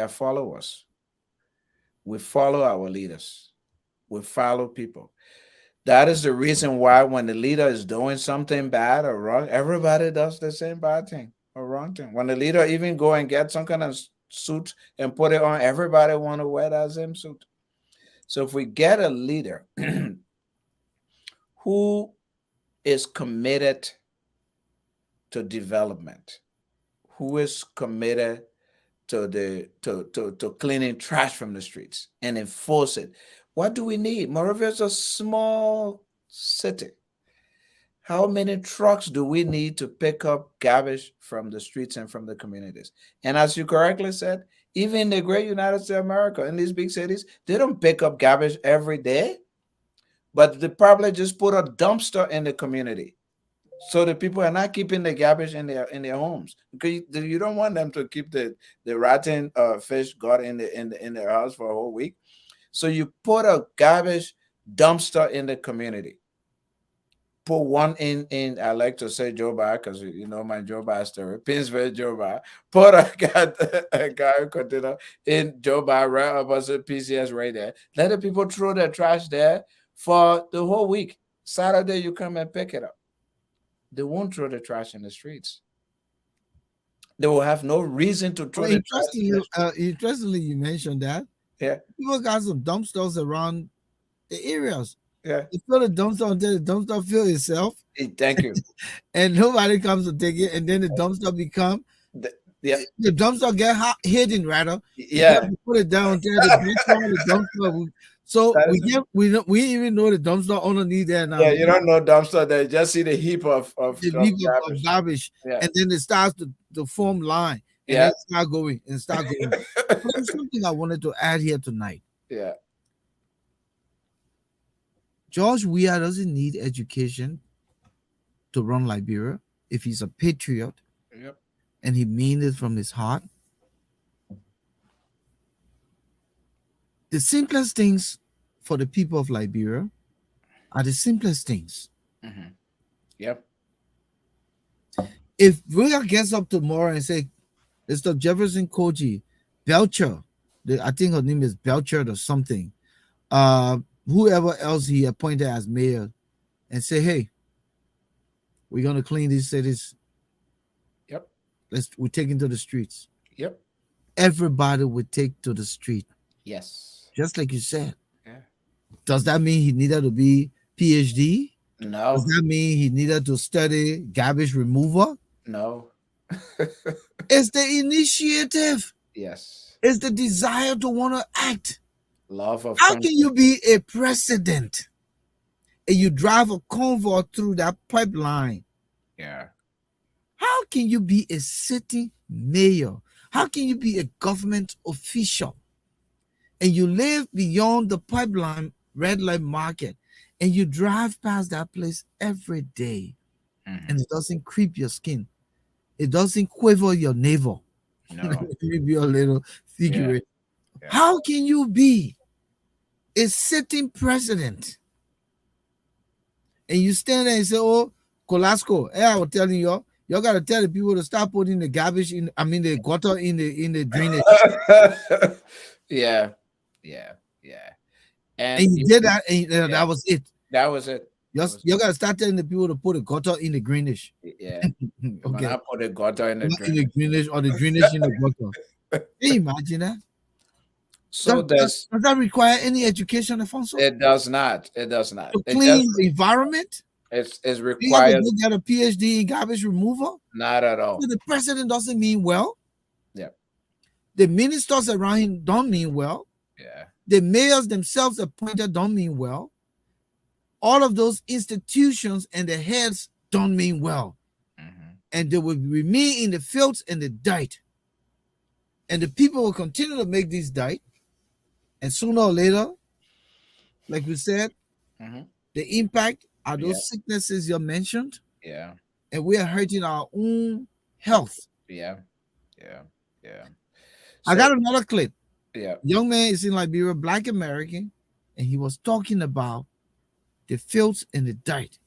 followers. We follow our leaders. We follow people. That is the reason why when the leader is doing something bad or wrong, everybody does the same bad thing or wrong thing. When the leader even go and get some kind of suit and put it on, everybody want to wear that same suit. So if we get a leader who is committed to development, who is committed to cleaning trash from the streets and enforce it. What do we need? Monrovia is a small city. How many trucks do we need to pick up garbage from the streets and from the communities? And as you correctly said, even in the great United States of America, in these big cities, they don't pick up garbage every day, but they probably just put a dumpster in the community. So the people are not keeping the garbage in their homes because you don't want them to keep the rotten fish got in their house for a whole week. So you put a garbage dumpster in the community. Put one in I like to say Joe Bar because you know my Joe Bar story. Pinsville Joe Bar. Put a garbage container in Joe Bar right opposite PCS right there. Let the people throw their trash there for the whole week. Saturday you come and pick it up. They won't throw the trash in the streets. They will have no reason to throw Well, the trash in the streets. interestingly, you mentioned that Yeah, people got some dumpsters around the areas. yeah. They fill the dumpster until the dumpster fill itself, Thank you. and nobody comes to take it, and then the dumpster become Yeah, the dumpster get hidden rather. You have yeah. to put it down there. The dumpster. So That we is, get we even know the dumpster underneath there now. yeah, you don't know dumpster there. Just see the heap of The heap of garbage. garbage, Yeah, and then it starts to form line, and yeah, then start going and start going. But there's something I wanted to add here tonight. yeah. George Weah doesn't need education to run Liberia if he's a patriot Yep. and he means it from his heart. The simplest things for the people of Liberia are the simplest things. Mm-hmm. Yep. If Weah gets up tomorrow and say, Mr. Jefferson Koji, Belcher, I think her name is Belcher or something, whoever else he appointed as mayor, and say, hey, we're gonna clean these cities. Yep. We're taking to the streets. Yep. Everybody would take to the street, Yes. just like you said. Yeah. Does that mean he needed to be PhD? No. Does that mean he needed to study garbage removal? No. It's the initiative. Yes. It's the desire to want to act. Love of How country. can you be a president and you drive a convoy through that pipeline? Yeah. How can you be a city mayor? How can you be a government official and you live beyond the pipeline red light market and you drive past that place every day and it doesn't creep your skin? It doesn't quiver your navel. No. Maybe a little figure. Yeah. How can you be a sitting president and you stand there and say, oh, Colasco, hey, I was telling y'all got to tell the people to stop putting the garbage in, the gutter in the drainage. Yeah. Yeah. Yeah. And you did that, and that was it. That was it. You got to start telling the people to put a gutter in the drainage. Yeah. Okay. When I put a gutter in the Not drain. in the drainage or the drainage in the gutter. Can you imagine that? So does that require any education, Alphonso? it does not. It does not. To It clean just, the environment? it's Do you have to required. go get a PhD in garbage removal? Not at all. So the president doesn't mean well. Yeah. The ministers around him don't mean well. Yeah. The mayors themselves appointed don't mean well. All of those institutions and the heads don't mean well. And they will remain in the filths and the dirt. And the people will continue to make this dirt. And sooner or later, like we said, the impact are those sicknesses you mentioned. Yeah. And we are hurting our own health. Yeah. Yeah. Yeah. I got another clip. Yeah. Young man is in Liberia, Black American, and he was talking about the filths and the dirt.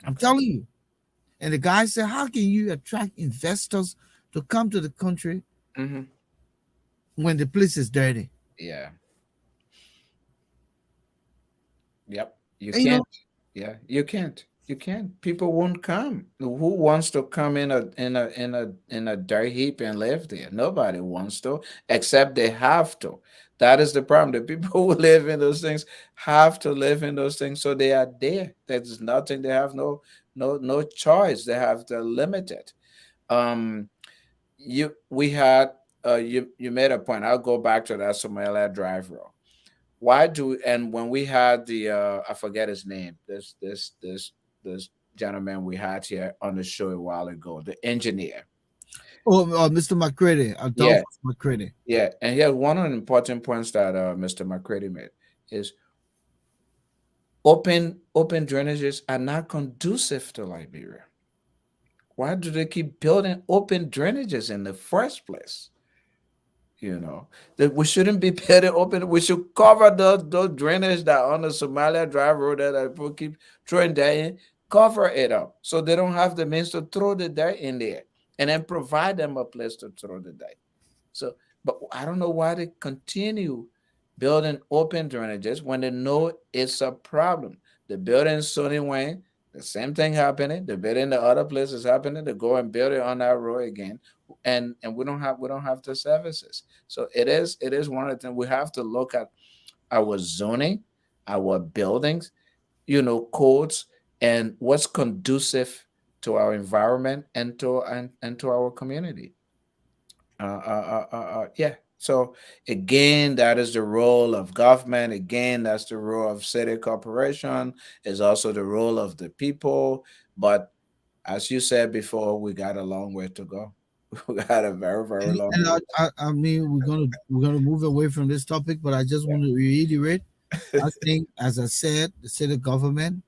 I'm telling you. And the guy said, how can you attract investors to come to the country when the place is dirty? Yeah. Yep. You And, you know, can't. Yeah, you can't. You can't. People won't come. Who wants to come in a dirt heap and live there? Nobody wants to, except they have to. That is the problem. The people who live in those things have to live in those things, so they are there. There's nothing. They have no choice. They have to limit it. Um, you we had you made a point. I'll go back to that Somalia drive road. Why do and when we had the I forget his name, this gentleman we had here on the show a while ago, the engineer. Mr. McCready, Yeah, Adolphus McCready. yeah. And here one of the important points that Mr. McCready made is open drainages are not conducive to Liberia. Why do they keep building open drainages in the first place? That we shouldn't be building open. We should cover those drainage that on the Somalia Drive road that people keep throwing dirt in. Cover it up so they don't have the means to throw the dirt in there, and then provide them a place to throw the dirt. So, but I don't know why they continue building open drainages when they know it's a problem. The building Sony Wayne, the same thing happening. The building the other places happening. They go and build it on that road again, and we don't have the services. So it is one of the things we have to look at our zoning, our buildings, codes, and what's conducive to our environment and to our community. Yeah. So again, that is the role of government. Again, that's the role of city corporation. Is also the role of the people. But as you said before, we got a long way to go. We got a very, very long And way. I mean, we're gonna move away from this topic, but I just want to reiterate. I think, as I said, the city government,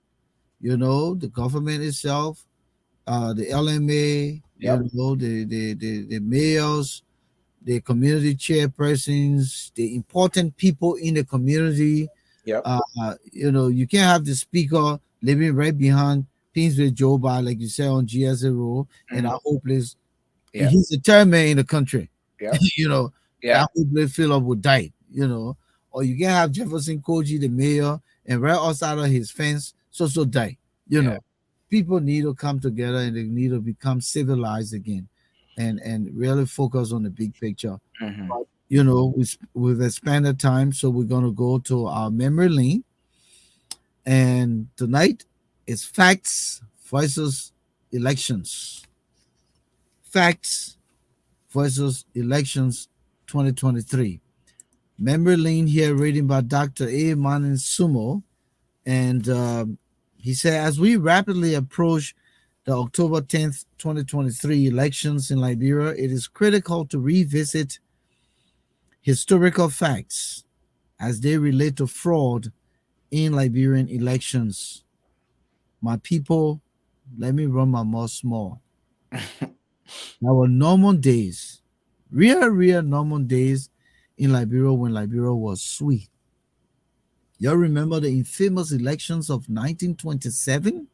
the government itself, the LMA, Yep. the mayors, the community chairpersons, the important people in the community. Yep. You can't have the speaker living right behind Pinsway Joe Bar, like you said on GSA Road, and Hmm. our hopeless. Yep. He's the third man in the country. Yep. you know, Yeah. that hopeless Philip would die. Or you can have Jefferson Koji, the mayor, and right outside of his fence, so die. You Yeah. know, people need to come together and they need to become civilized again, and really focus on the big picture. Hmm. We've expanded time, so we're gonna go to our memory lane, and tonight is facts versus elections. Facts versus elections 2023. Memory lane here, reading by Dr. Manneh Sumo, and he said, as we rapidly approach the October 10th, 2023 elections in Liberia, it is critical to revisit historical facts as they relate to fraud in Liberian elections. My people, let me run my mouth small. There were normal days, real normal days in Liberia when Liberia was sweet. Y'all remember the infamous elections of 1927?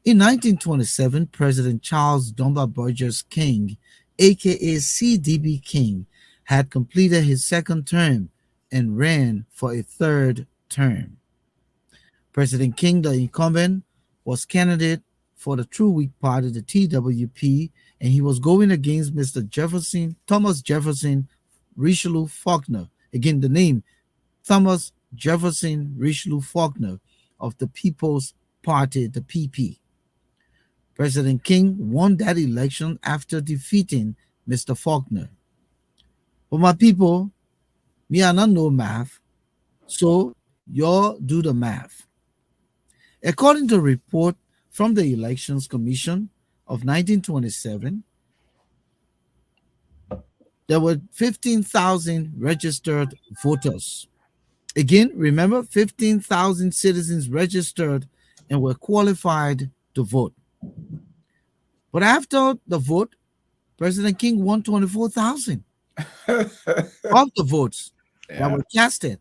In 1927, President Charles Dumba Burgess King, aka CDB King, had completed his second term and ran for a third term. President King, the incumbent, was candidate for the True Weak Party, the TWP, and he was going against Mr. Thomas Jefferson Richelieu Faulkner. Again, the name Thomas Jefferson Richelieu Faulkner of the People's Party, the PP. President King won that election after defeating Mr. Faulkner. But my people, me I not know math, so y'all do the math. According to a report from the Elections Commission of 1927, there were 15,000 registered voters. Again, remember, 15,000 citizens registered and were qualified to vote. But after the vote, President King won 24,000 of the votes that Yeah. were casted,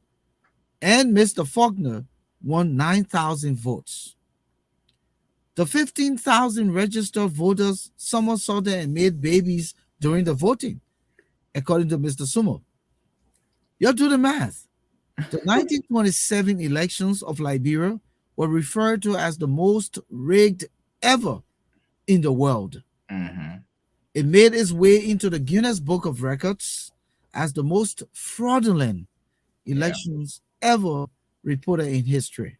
and Mr. Faulkner won 9,000 votes. The 15,000 registered voters somersaulted and made babies during the voting, according to Mr. Sumo. You do the math. The 1927 elections of Liberia were referred to as the most rigged ever in the world. Mm-hmm. It made its way into the Guinness Book of Records as the most fraudulent Yeah. elections ever reported in history.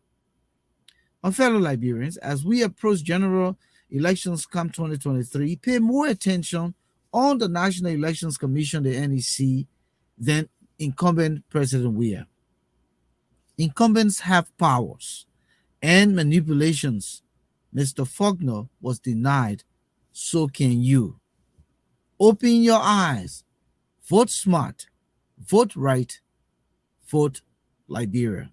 My fellow Liberians, as we approach general elections come 2023, pay more attention on the National Elections Commission, the NEC, than incumbent President Weah. Incumbents have powers and manipulations. Mr. Faulkner was denied, so can you. Open your eyes, vote smart, vote right, vote Liberia.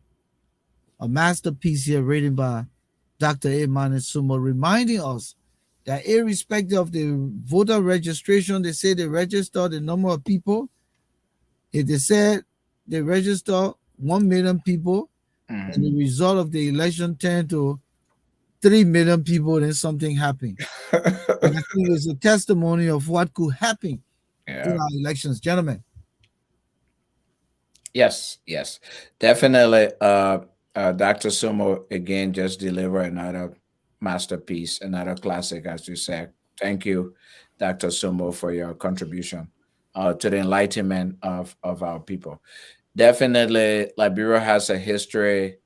A masterpiece here written by Dr. Manneh Sumo, reminding us that irrespective of the voter registration, they say they register the number of people. If they said they register 1 million people, and the result of the election turned to 3 million people, then something happened. And I think it's a testimony of what could happen in Yeah. our elections, gentlemen. Yes, yes, definitely. Dr. Sumo again just delivered another masterpiece, another classic, as you said. Thank you, Dr. Sumo, for your contribution to the enlightenment of our people. Definitely, Liberia has a history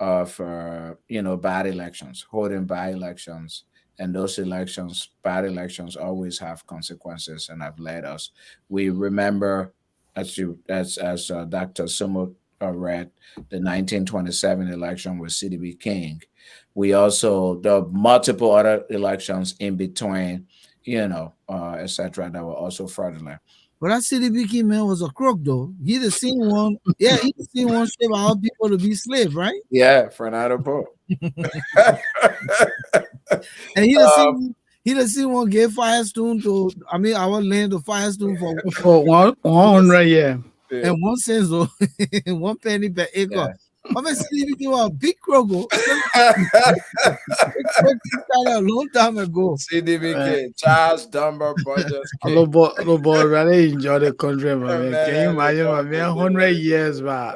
of bad elections, holding bad elections, and those elections, bad elections, always have consequences and have led us. We remember, as Dr. Sumo read, the 1927 election with CDB King. We also the multiple other elections in between, etc., that were also fraudulent. But that CDB King man was a crook though. He the same one, yeah, he the same one shape our people to be slave, right? Yeah, Fernando Poe. And he the same one gave Firestone to our land to Firestone For 100 years. and 1 cent so 1 penny per acre. Yeah. I mean CDB King was a big crook. Big crook started a long time ago. CDBK, Charles Dunbar Burgess King. Little boy really enjoy the country, my man. Can you imagine, my man? 100 years, man.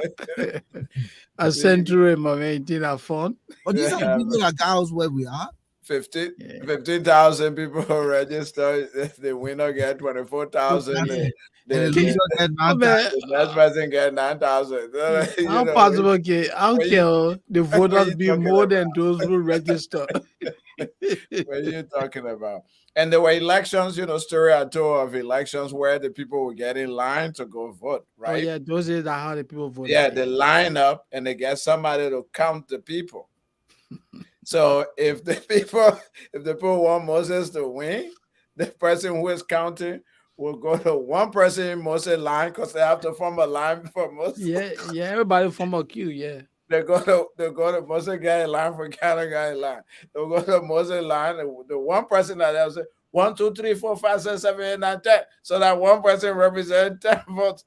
A century, my man. It ain't fun. But these are the people that got us where we are. 15,000 people registered. The winner get 24,000. And the loser get 9,000. The next person get 9,000. How possible how can the voters be more than those who register? What are you talking about? And there were elections, story I told of elections where the people would get in line to go vote, right? Oh, yeah, those are how the people vote. Yeah, they line up and they get somebody to count the people. So if the people want Moses to win, the person who is counting will go to one person in Moses' line because they have to form a line for Moses. Yeah, everybody form a queue, yeah. They go to Moses guy in line for Ghana guy in line. They'll go to Moses line. The one person that will say 1, 2, 3, 4, 5, 6, 7, 8, 9, 10. So that one person represents 10 votes.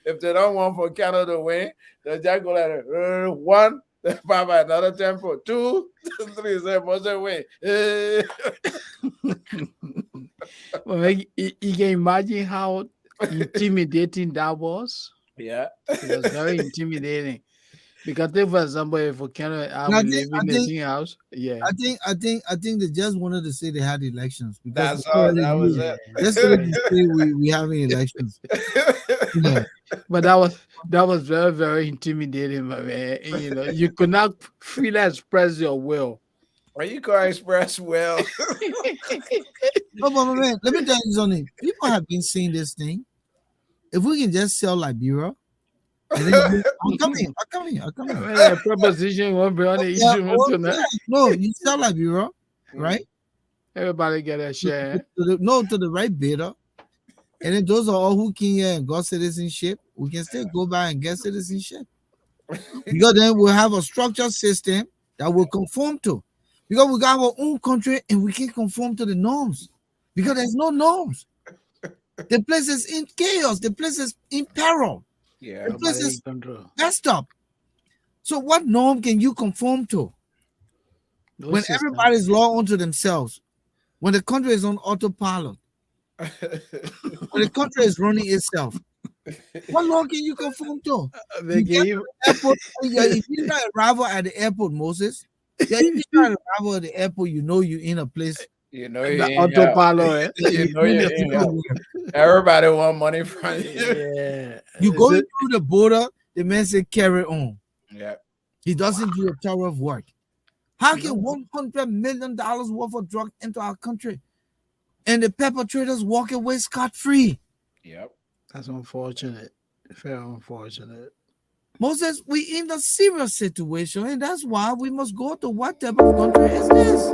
If they don't want for Ghana to win, they just go like 1. They buy by another 10 for 2, 3. Say Moses win. Well, you can imagine how intimidating that was. Yeah, it was very intimidating. Because take for example, if Volcano live in the same house, yeah. I think they just wanted to say they had elections. That's all. That was it. Just so they can say we having elections. Yeah. But that was very, very intimidating, my man. You could not freely express your will. Well, you can express will. No, but my man, let me tell you something. People have been saying this thing. If we can just sell Liberia, and then I'm coming. A proposition won't be on the issue tonight. No, you sell Liberia, right? Everybody get a share. To the right bidder. And then those are all who can here and got citizenship. We can still go back and get citizenship. Because then we'll have a structured system that will conform to. Because we got our own country and we can't conform to the norms. Because there's no norms. The place is in chaos. The place is in peril. Yeah. The place is messed up. So what norm can you conform to? When everybody's law unto themselves. When the country is on autopilot. When the country is running itself. What law can you conform to? They You get to gave the airport, your initial arrival at the airport, Moses. Your initial arrival at the airport, you know you're in a place. You know you the ain't help. autopilot. You You're know doing you the ain't secret help. work. Everybody want money from you. Yeah. You Is going it- through the border, the man say carry on. Yeah. He doesn't do a thorough of work. How can No. $100 million worth of drugs enter our country and the perpetrators walk away scot-free? Yep. That's unfortunate. Very unfortunate. Moses, we in a serious situation, and that's why we must go to what type of country is this?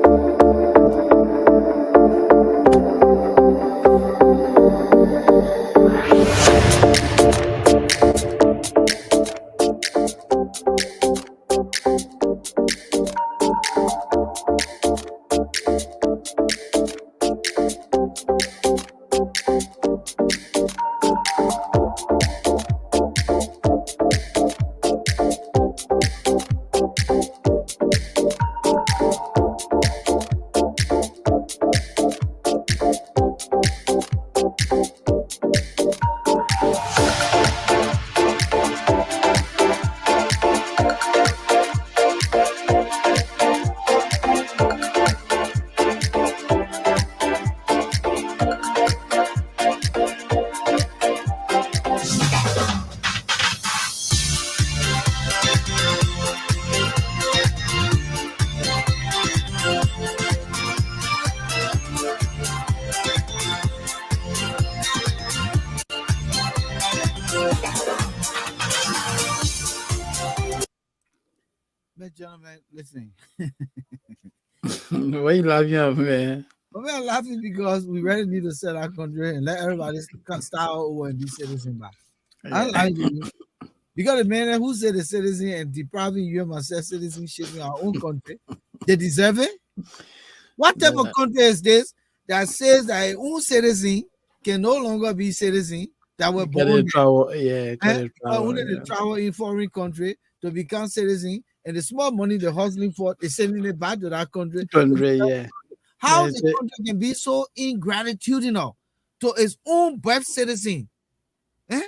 But gentlemen, listen. Why you laughing at me, man? But we are laughing because we really need to sell our country and let everybody start over and be citizen back. I Yeah. like it. Because the man who said the citizen and depriving you and myself citizenship in our own country, they deserve it. What type of Yeah. country is this that says that a own citizen can no longer be citizen that were Get born in trouble. Yeah, get there, in trouble. only they Yeah. travel in foreign country to become citizen, and the small money they're hustling for, they're sending it back to that country. Country, yeah. How Yeah, the country can be so ingratitudinal to its own birth citizen? Eh?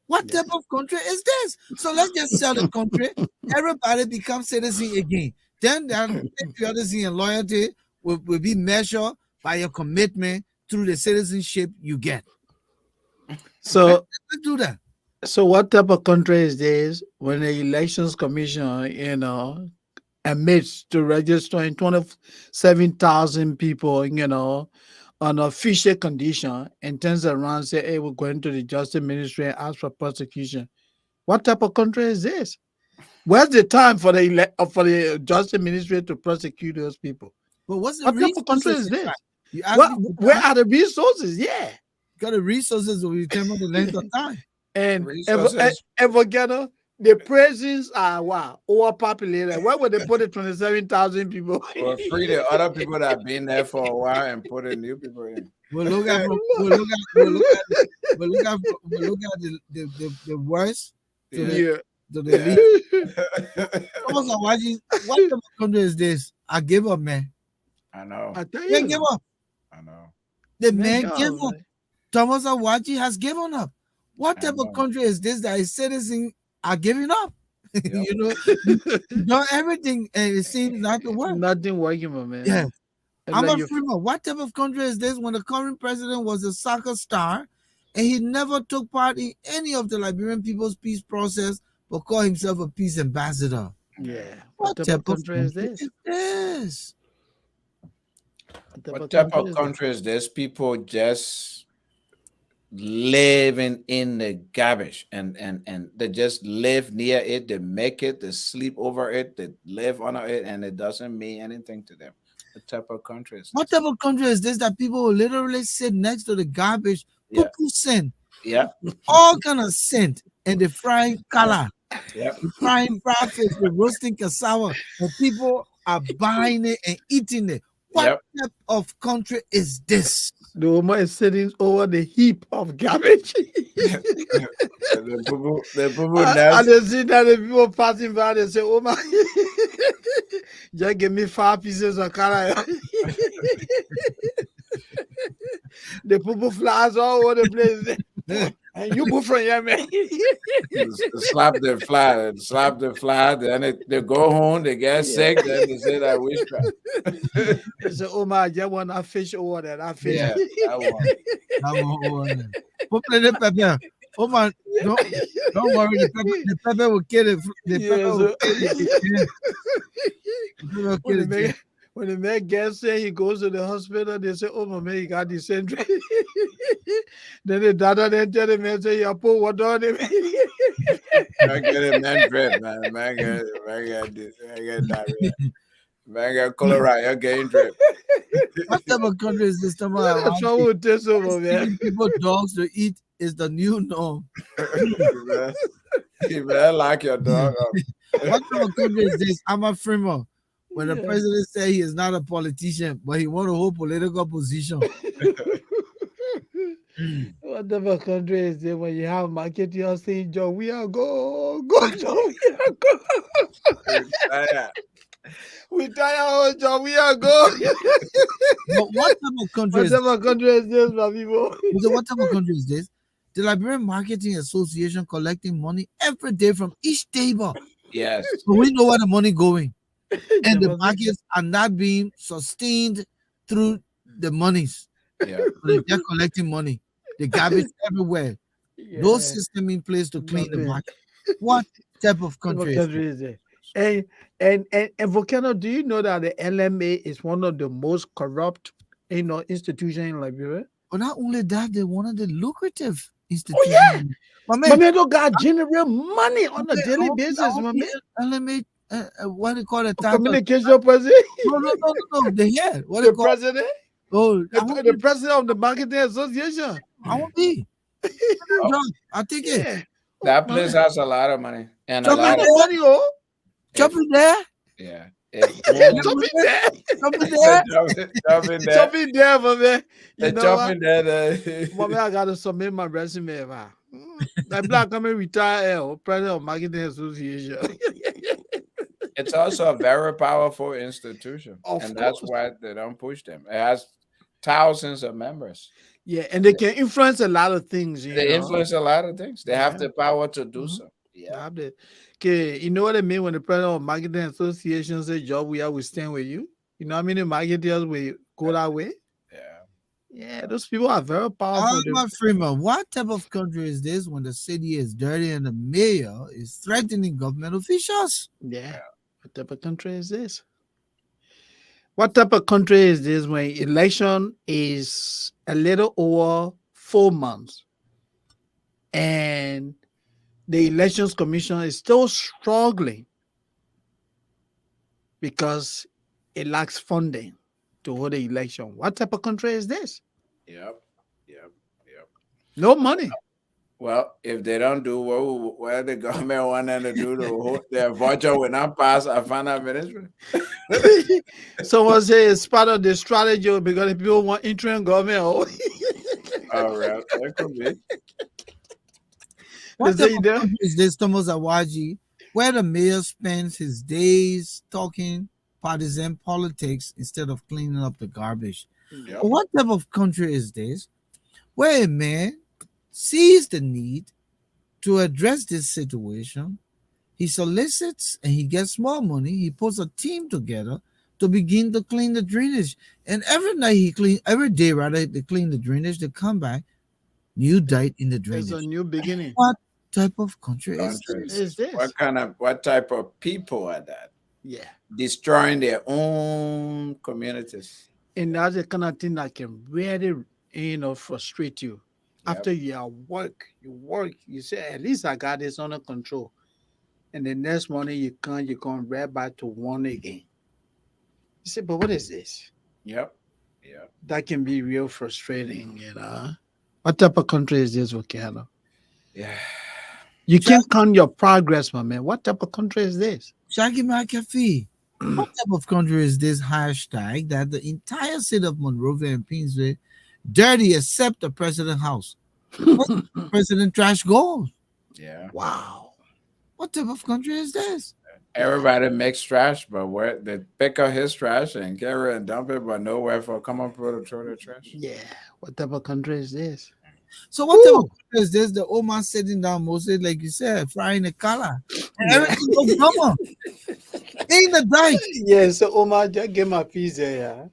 What type of country is this? So let's just sell the country. Everybody becomes citizen again. Then that patriotism and loyalty will be measured by your commitment through the citizenship you get. So Let's do that. so what type of country is this when the elections commission, admits to registering 27,000 people, on official condition and turns around and say, hey, we're going to the justice ministry and ask for prosecution. What type of country is this? Where's the time for the justice ministry to prosecute those people? But what's the What type of country resources? is this? You ask me Where are the resources? Yeah. got the resources to determine the length of time. And Resources. Volcano, the prisons are overpopulated. Why would they put the 27,000 people? Or free the other people that have been there for a while and put the new people in. We'll look at the worst to the, Yeah. to the least. What type of country is this? I give up, man. I know. I tell They you. give up. I know. The Man, man give up. Thomas Awaji has given up. What I type of know. country is this that his citizens are giving up? Yep. You've done everything and it seems not to work. Nothing working, my man. Yeah. And I'm like a you- Freeman. What type of country is this when the current president was a soccer star and he never took part in any of the Liberian people's peace process but called himself a peace ambassador? Yeah. What What type type of country is this? this? What type of country is this? People just living in the garbage and they just live near it, they make it, they sleep over it, they live under it, and it doesn't mean anything to them. What type of country is What this? type of country is this that people will literally sit next to the garbage, Yeah. poo scent, Yeah. all kind of scent, and the frying color, Yeah. the frying fried fish, the roasting cassava, and people are buying it and eating it. What Yep. type of country is this? The woman is sitting over the heap of garbage. The boo-boo And nest. they see that the people passing by, they say, oh my, just give me 5 pieces of color. The people flies all over the place. And you move from here, man. slap the fly. Then they go home, they get sick. Then they say that witchcraft. They say, oh my, just want that fish over there, that fish. Yeah, that one. Put plenty pepper. Oh man, don't worry. The pepper will kill it. The Yeah, pepper will so- kill it. The pepper will when, kill the it. man, when the man gets there, he goes to the hospital. They say, oh my man, he got dysentery. Then the doctor then tell the man, say, you put water on him. Man get it, man drip, man. Man get diarrhea. Man get cholera, you getting drip. What type of country is this? What's trouble with this over, man? Giving people dogs to eat is the new norm. You better lock your dog up. What type of country is this? I'm a framer. When the Yeah. president say he is not a politician, but he want to hold political position. Whatever country is there when you have market, you're saying, Joe, we are go, Joe, we are go. We tired, Joe, we are go. But what type of country is Whatever country is this, my people? So what type of country is this? The Liberian Marketing Association collecting money every day from each table. Yes. So we know where the money going. And the Democracy. markets are not being sustained through the monies. Yeah. So they're collecting money. The garbage everywhere. No Yeah. system in place to clean the Nothing. market. What type of What country is country is it? And Volcano, do you know that the LMA is one of the most corrupt, institutions in Liberia? But not only that, they're one of the lucrative Oh institutions. yeah, My my man, man don't got generate money on a daily basis, my man. LMA, what they call it? Communication president, No. They here. What the they call? president, Oh, the president of the marketing association. I won't be. I'll take it. Yeah, That place has a lot of money. And a Jump lot in of there. money, oh, Jump in there. yeah. jump in there, Jump in there. Jump in there. jump in there, my man. You They know jump what? in there. My man, I gotta submit my resume, man. That black coming retire, president of marketing association. It's also a very powerful institution. Of And that's course. why they don't push them. It has thousands of members. Yeah, and they can influence a lot of things. They influence a lot of things. They have Yeah. the power to do Mhm. so. Yeah. Okay, you know what I mean when the president of marketing association says, "Job, we stand with you." You know how many marketers will go that way? Yeah. Yeah, those people are very powerful. My Freeman, what type of country is this when the city is dirty and the mayor is threatening government officials? Yeah. What type of country is this? What type of country is this when election is a little over 4 months and the elections commission is still struggling because it lacks funding to hold the election? What type of country is this? Yep. No money. Well, if they don't do what the government want them to do, their voucher will not pass a final ministry. Someone say it's part of the strategy because the people want interim government. Oh, All right. That could be. What They type say of there- country is this, Thomas Awaji, where the mayor spends his days talking partisan politics instead of cleaning up the garbage? Yep. What type of country is this where a man sees the need to address this situation? He solicits and he gets more money. He puts a team together to begin to clean the drainage. And every day rather, they clean the drainage, they come back, new dirt in the It's drainage. a new beginning. What type of country is Countries. this? Is this? What type of people are that? Yeah. Destroying their own communities. And that's the kind of thing that can really, frustrate you. Yep. After you work, you say, at least I got this under control. And the next morning you come right back to one again. You say, but what is this? Yep. That can be real frustrating, What type of country is this, Volcano? Yeah. You can't count your progress, my man. What type of country is this? Shaggy McAfee. What type of country is this hashtag that the entire city of Monrovia and Painesville dirty except the president house? President trash goes. Yeah. Wow. What type of country is this? Everybody makes trash, but where they pick up his trash and carry it and dump it, but nowhere for come up with a throw the trash. Yeah. What type of country is this? So what type of Ooh, country is this? The old man sitting down, Moses, like you said, frying a color. And yeah. everything looks normal. Ain't the dike. Yeah, so Omar, just get my pizza, yeah.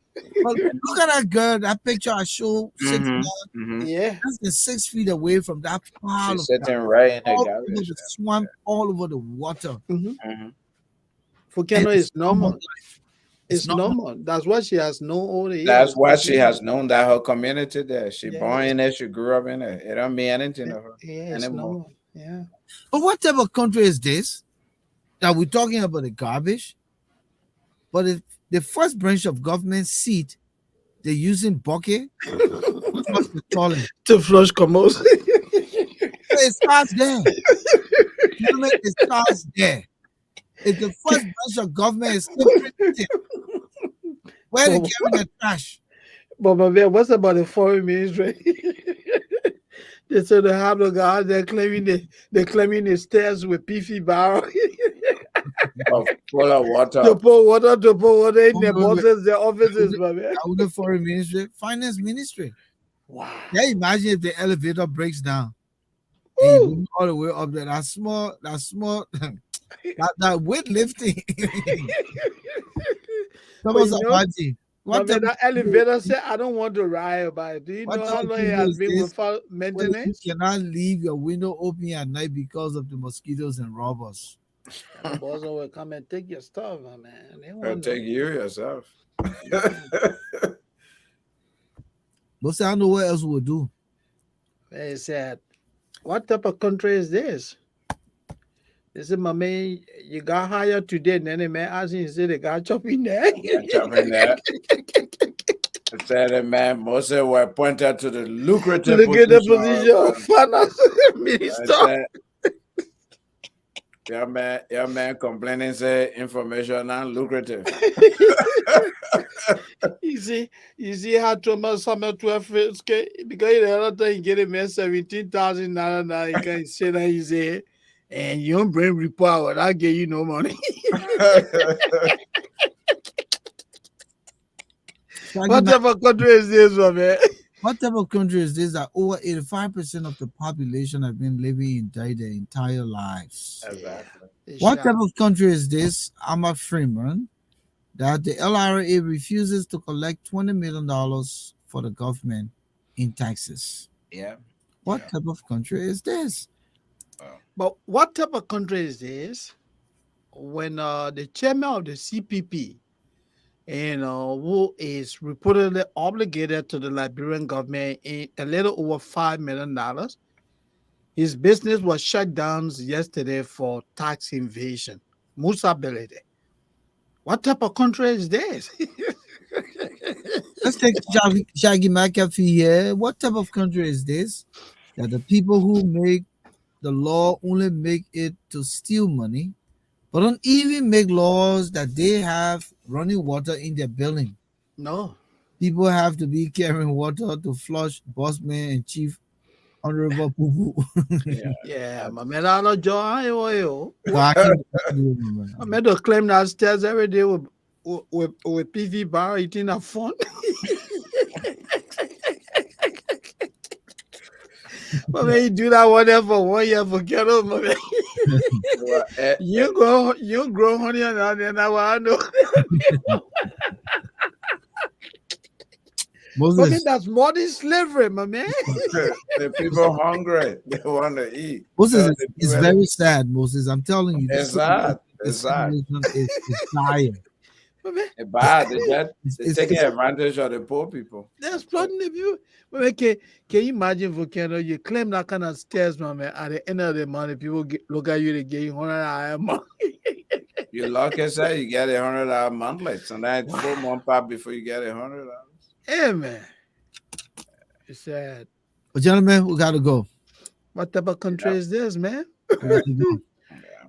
But look at that girl, that picture I showed sitting Mm-hmm. down. Mm-hmm. Yeah. That's the 6 feet away from that pile She's of sitting right in the all over garbage. the swamp, all over the water. Mm-hmm. Mm-hmm. And Volcano it's is normal normal. life. It's It's normal. normal. That's what she has known all the That's years. what she has known, that her community there. She Yeah. born in it, she grew up in it. It don't mean anything to her Yeah, it's anymore. normal. Yeah. But what type of country is this? That we're talking about the garbage? But if the first branch of government seat, they're using bucket to flush the toilet. To flush commode. So it starts there. Gentlemen, it starts there. If the first branch of government is still primitive, where they but, carrying the trash? but my man, what's about the foreign ministry? They said they have the guy they're claiming the stairs with PV barrel. Of full of water. To pour water in their Wait, wait. bosses, their offices, my man. I would the foreign ministry, finance ministry. Wow. Yeah, imagine if the elevator breaks down and you Ooh. go all the way up there. That small, that weightlifting. That But was you a know, party. my What man, type of that elevator said, I don't want to ride about it. Do you what know type how of long it country has is been this without where you maintenance? cannot leave your window open at night because of the mosquitoes and robbers? The boss will come and take your stuff, my man. They Or want take you yourself. But say I know what else we'll do. They said, what type of country is this? They said, my man, you got hired today. And then the man asked him, he said, they got chopping there. Chopping that. Said the man Moses were appointed to the lucrative Look at the position position of finance I minister. said, your man complaining say information non lucrative. You see how Thomas Summer 12 because the other time he get a man 17,000 now he can say that he say, and you don't bring report without give you no money. What type of country is this one, man? What type of country is this that over 85% of the population have been living in their entire lives? Exactly. What type of country is this, Ahmad Freeman, that the LRA refuses to collect $20 million for the government in taxes? Yeah. What type of country is this? But what type of country is this when the chairman of the CPP and who is reportedly obligated to the Liberian government in a little over $5 million, his business was shut down yesterday for tax evasion, enforceability. What type of country is this? Let's take Shaggy McAfee here. What type of country is this that the people who make the law only make it to steal money, but don't even make laws that they have running water in their building? No. People have to be carrying water to flush bossman and chief honorable poo Yeah, my man, I don't join you. I made to claim that stairs every day with PV bar eating a phone. But man, you do that one there for 1 year, forget it, my man. You grow honey and then I know. Moses, But that's modern slavery, my man. The people hungry. They want to eat. Moses, So it's very sad, Moses. I'm telling you, It's sad. It's sad. Is dire. It's bad. They're It's taking advantage of the poor people. They're exploiting the view. But man, can you imagine, Volcano? You claim that kind of stairs, my man. At the end of the month, people look at you, they give you $100 a month. You lucky, say you get $100 monthly. So now it's 4 months back before you get $100. Hey, man. It's sad. But gentlemen, we gotta go. What type of country is this, man? We gotta go.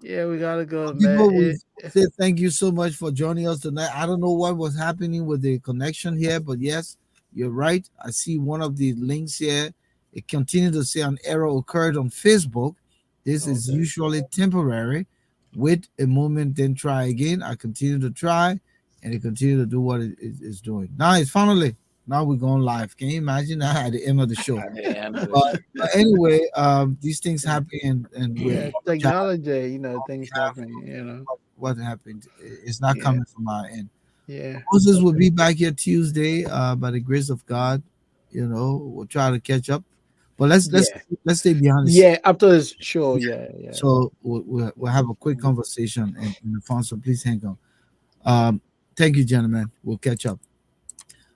Yeah, we gotta go, People man. will say thank you so much for joining us tonight. I don't know what was happening with the connection here, but yes, you're right. I see one of the links here. It continued to say an error occurred on Facebook. This is usually temporary. Wait a moment, then try again. I continue to try, and it continue to do what it is doing. Now it's finally Now we're going live. Can you imagine that at the end of the show? At the end of the But, show. but anyway, these things happen, and we Yeah, apologize technology, on things behalf happen, of what happened. It's not Yeah, coming from our end. yeah. Moses will be back here Tuesday, by the grace of God. We'll try to catch up, but Yeah. let's stay behind the scene. Yeah, after this show, yeah, yeah. So we'll have a quick conversation. And Alfonso, please hang on. Um, thank you, gentlemen. We'll catch up.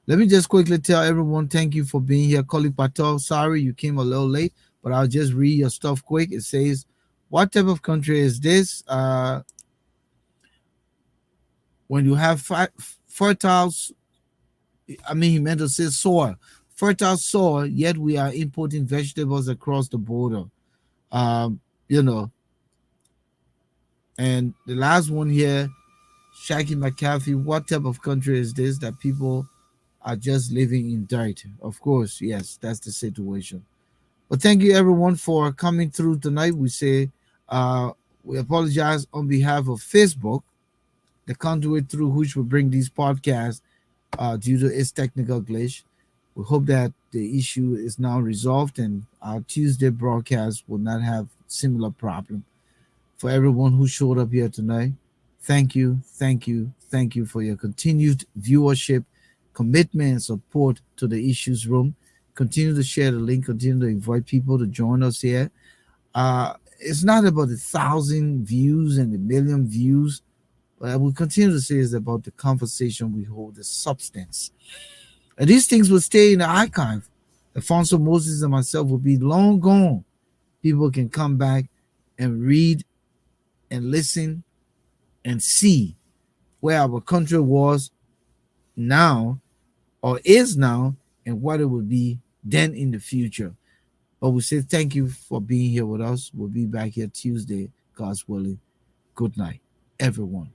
Let me just quickly tell everyone thank you for being here. Collie Patel, sorry you came a little late, but I'll just read your stuff quick. It says, what type of country is this? When you have fertile, I mean, he meant to say soil, fertile soil, yet we are importing vegetables across the border. Um, you know, and the last one here, Shaggy McCaffrey, what type of country is this that people are just living in dirt? Of course, yes, that's the situation. But thank you everyone for coming through tonight. We say we apologize on behalf of Facebook, the conduit through which we bring these podcasts due to its technical glitch. We hope that the issue is now resolved and our Tuesday broadcast will not have similar problem. For everyone who showed up here tonight, thank you, thank you, thank you for your continued viewership, commitment, and support to the issues room. Continue to share the link, continue to invite people to join us here. It's not about the 1,000 views and the million views, but I will continue to say it's about the conversation we hold, the substance. And these things will stay in the archive. Alfonso Moses and myself will be long gone. People can come back and read and listen and see where our country was now or is now and what it will be then in the future. But we say thank you for being here with us. We'll be back here Tuesday, God's willing. Good night, everyone.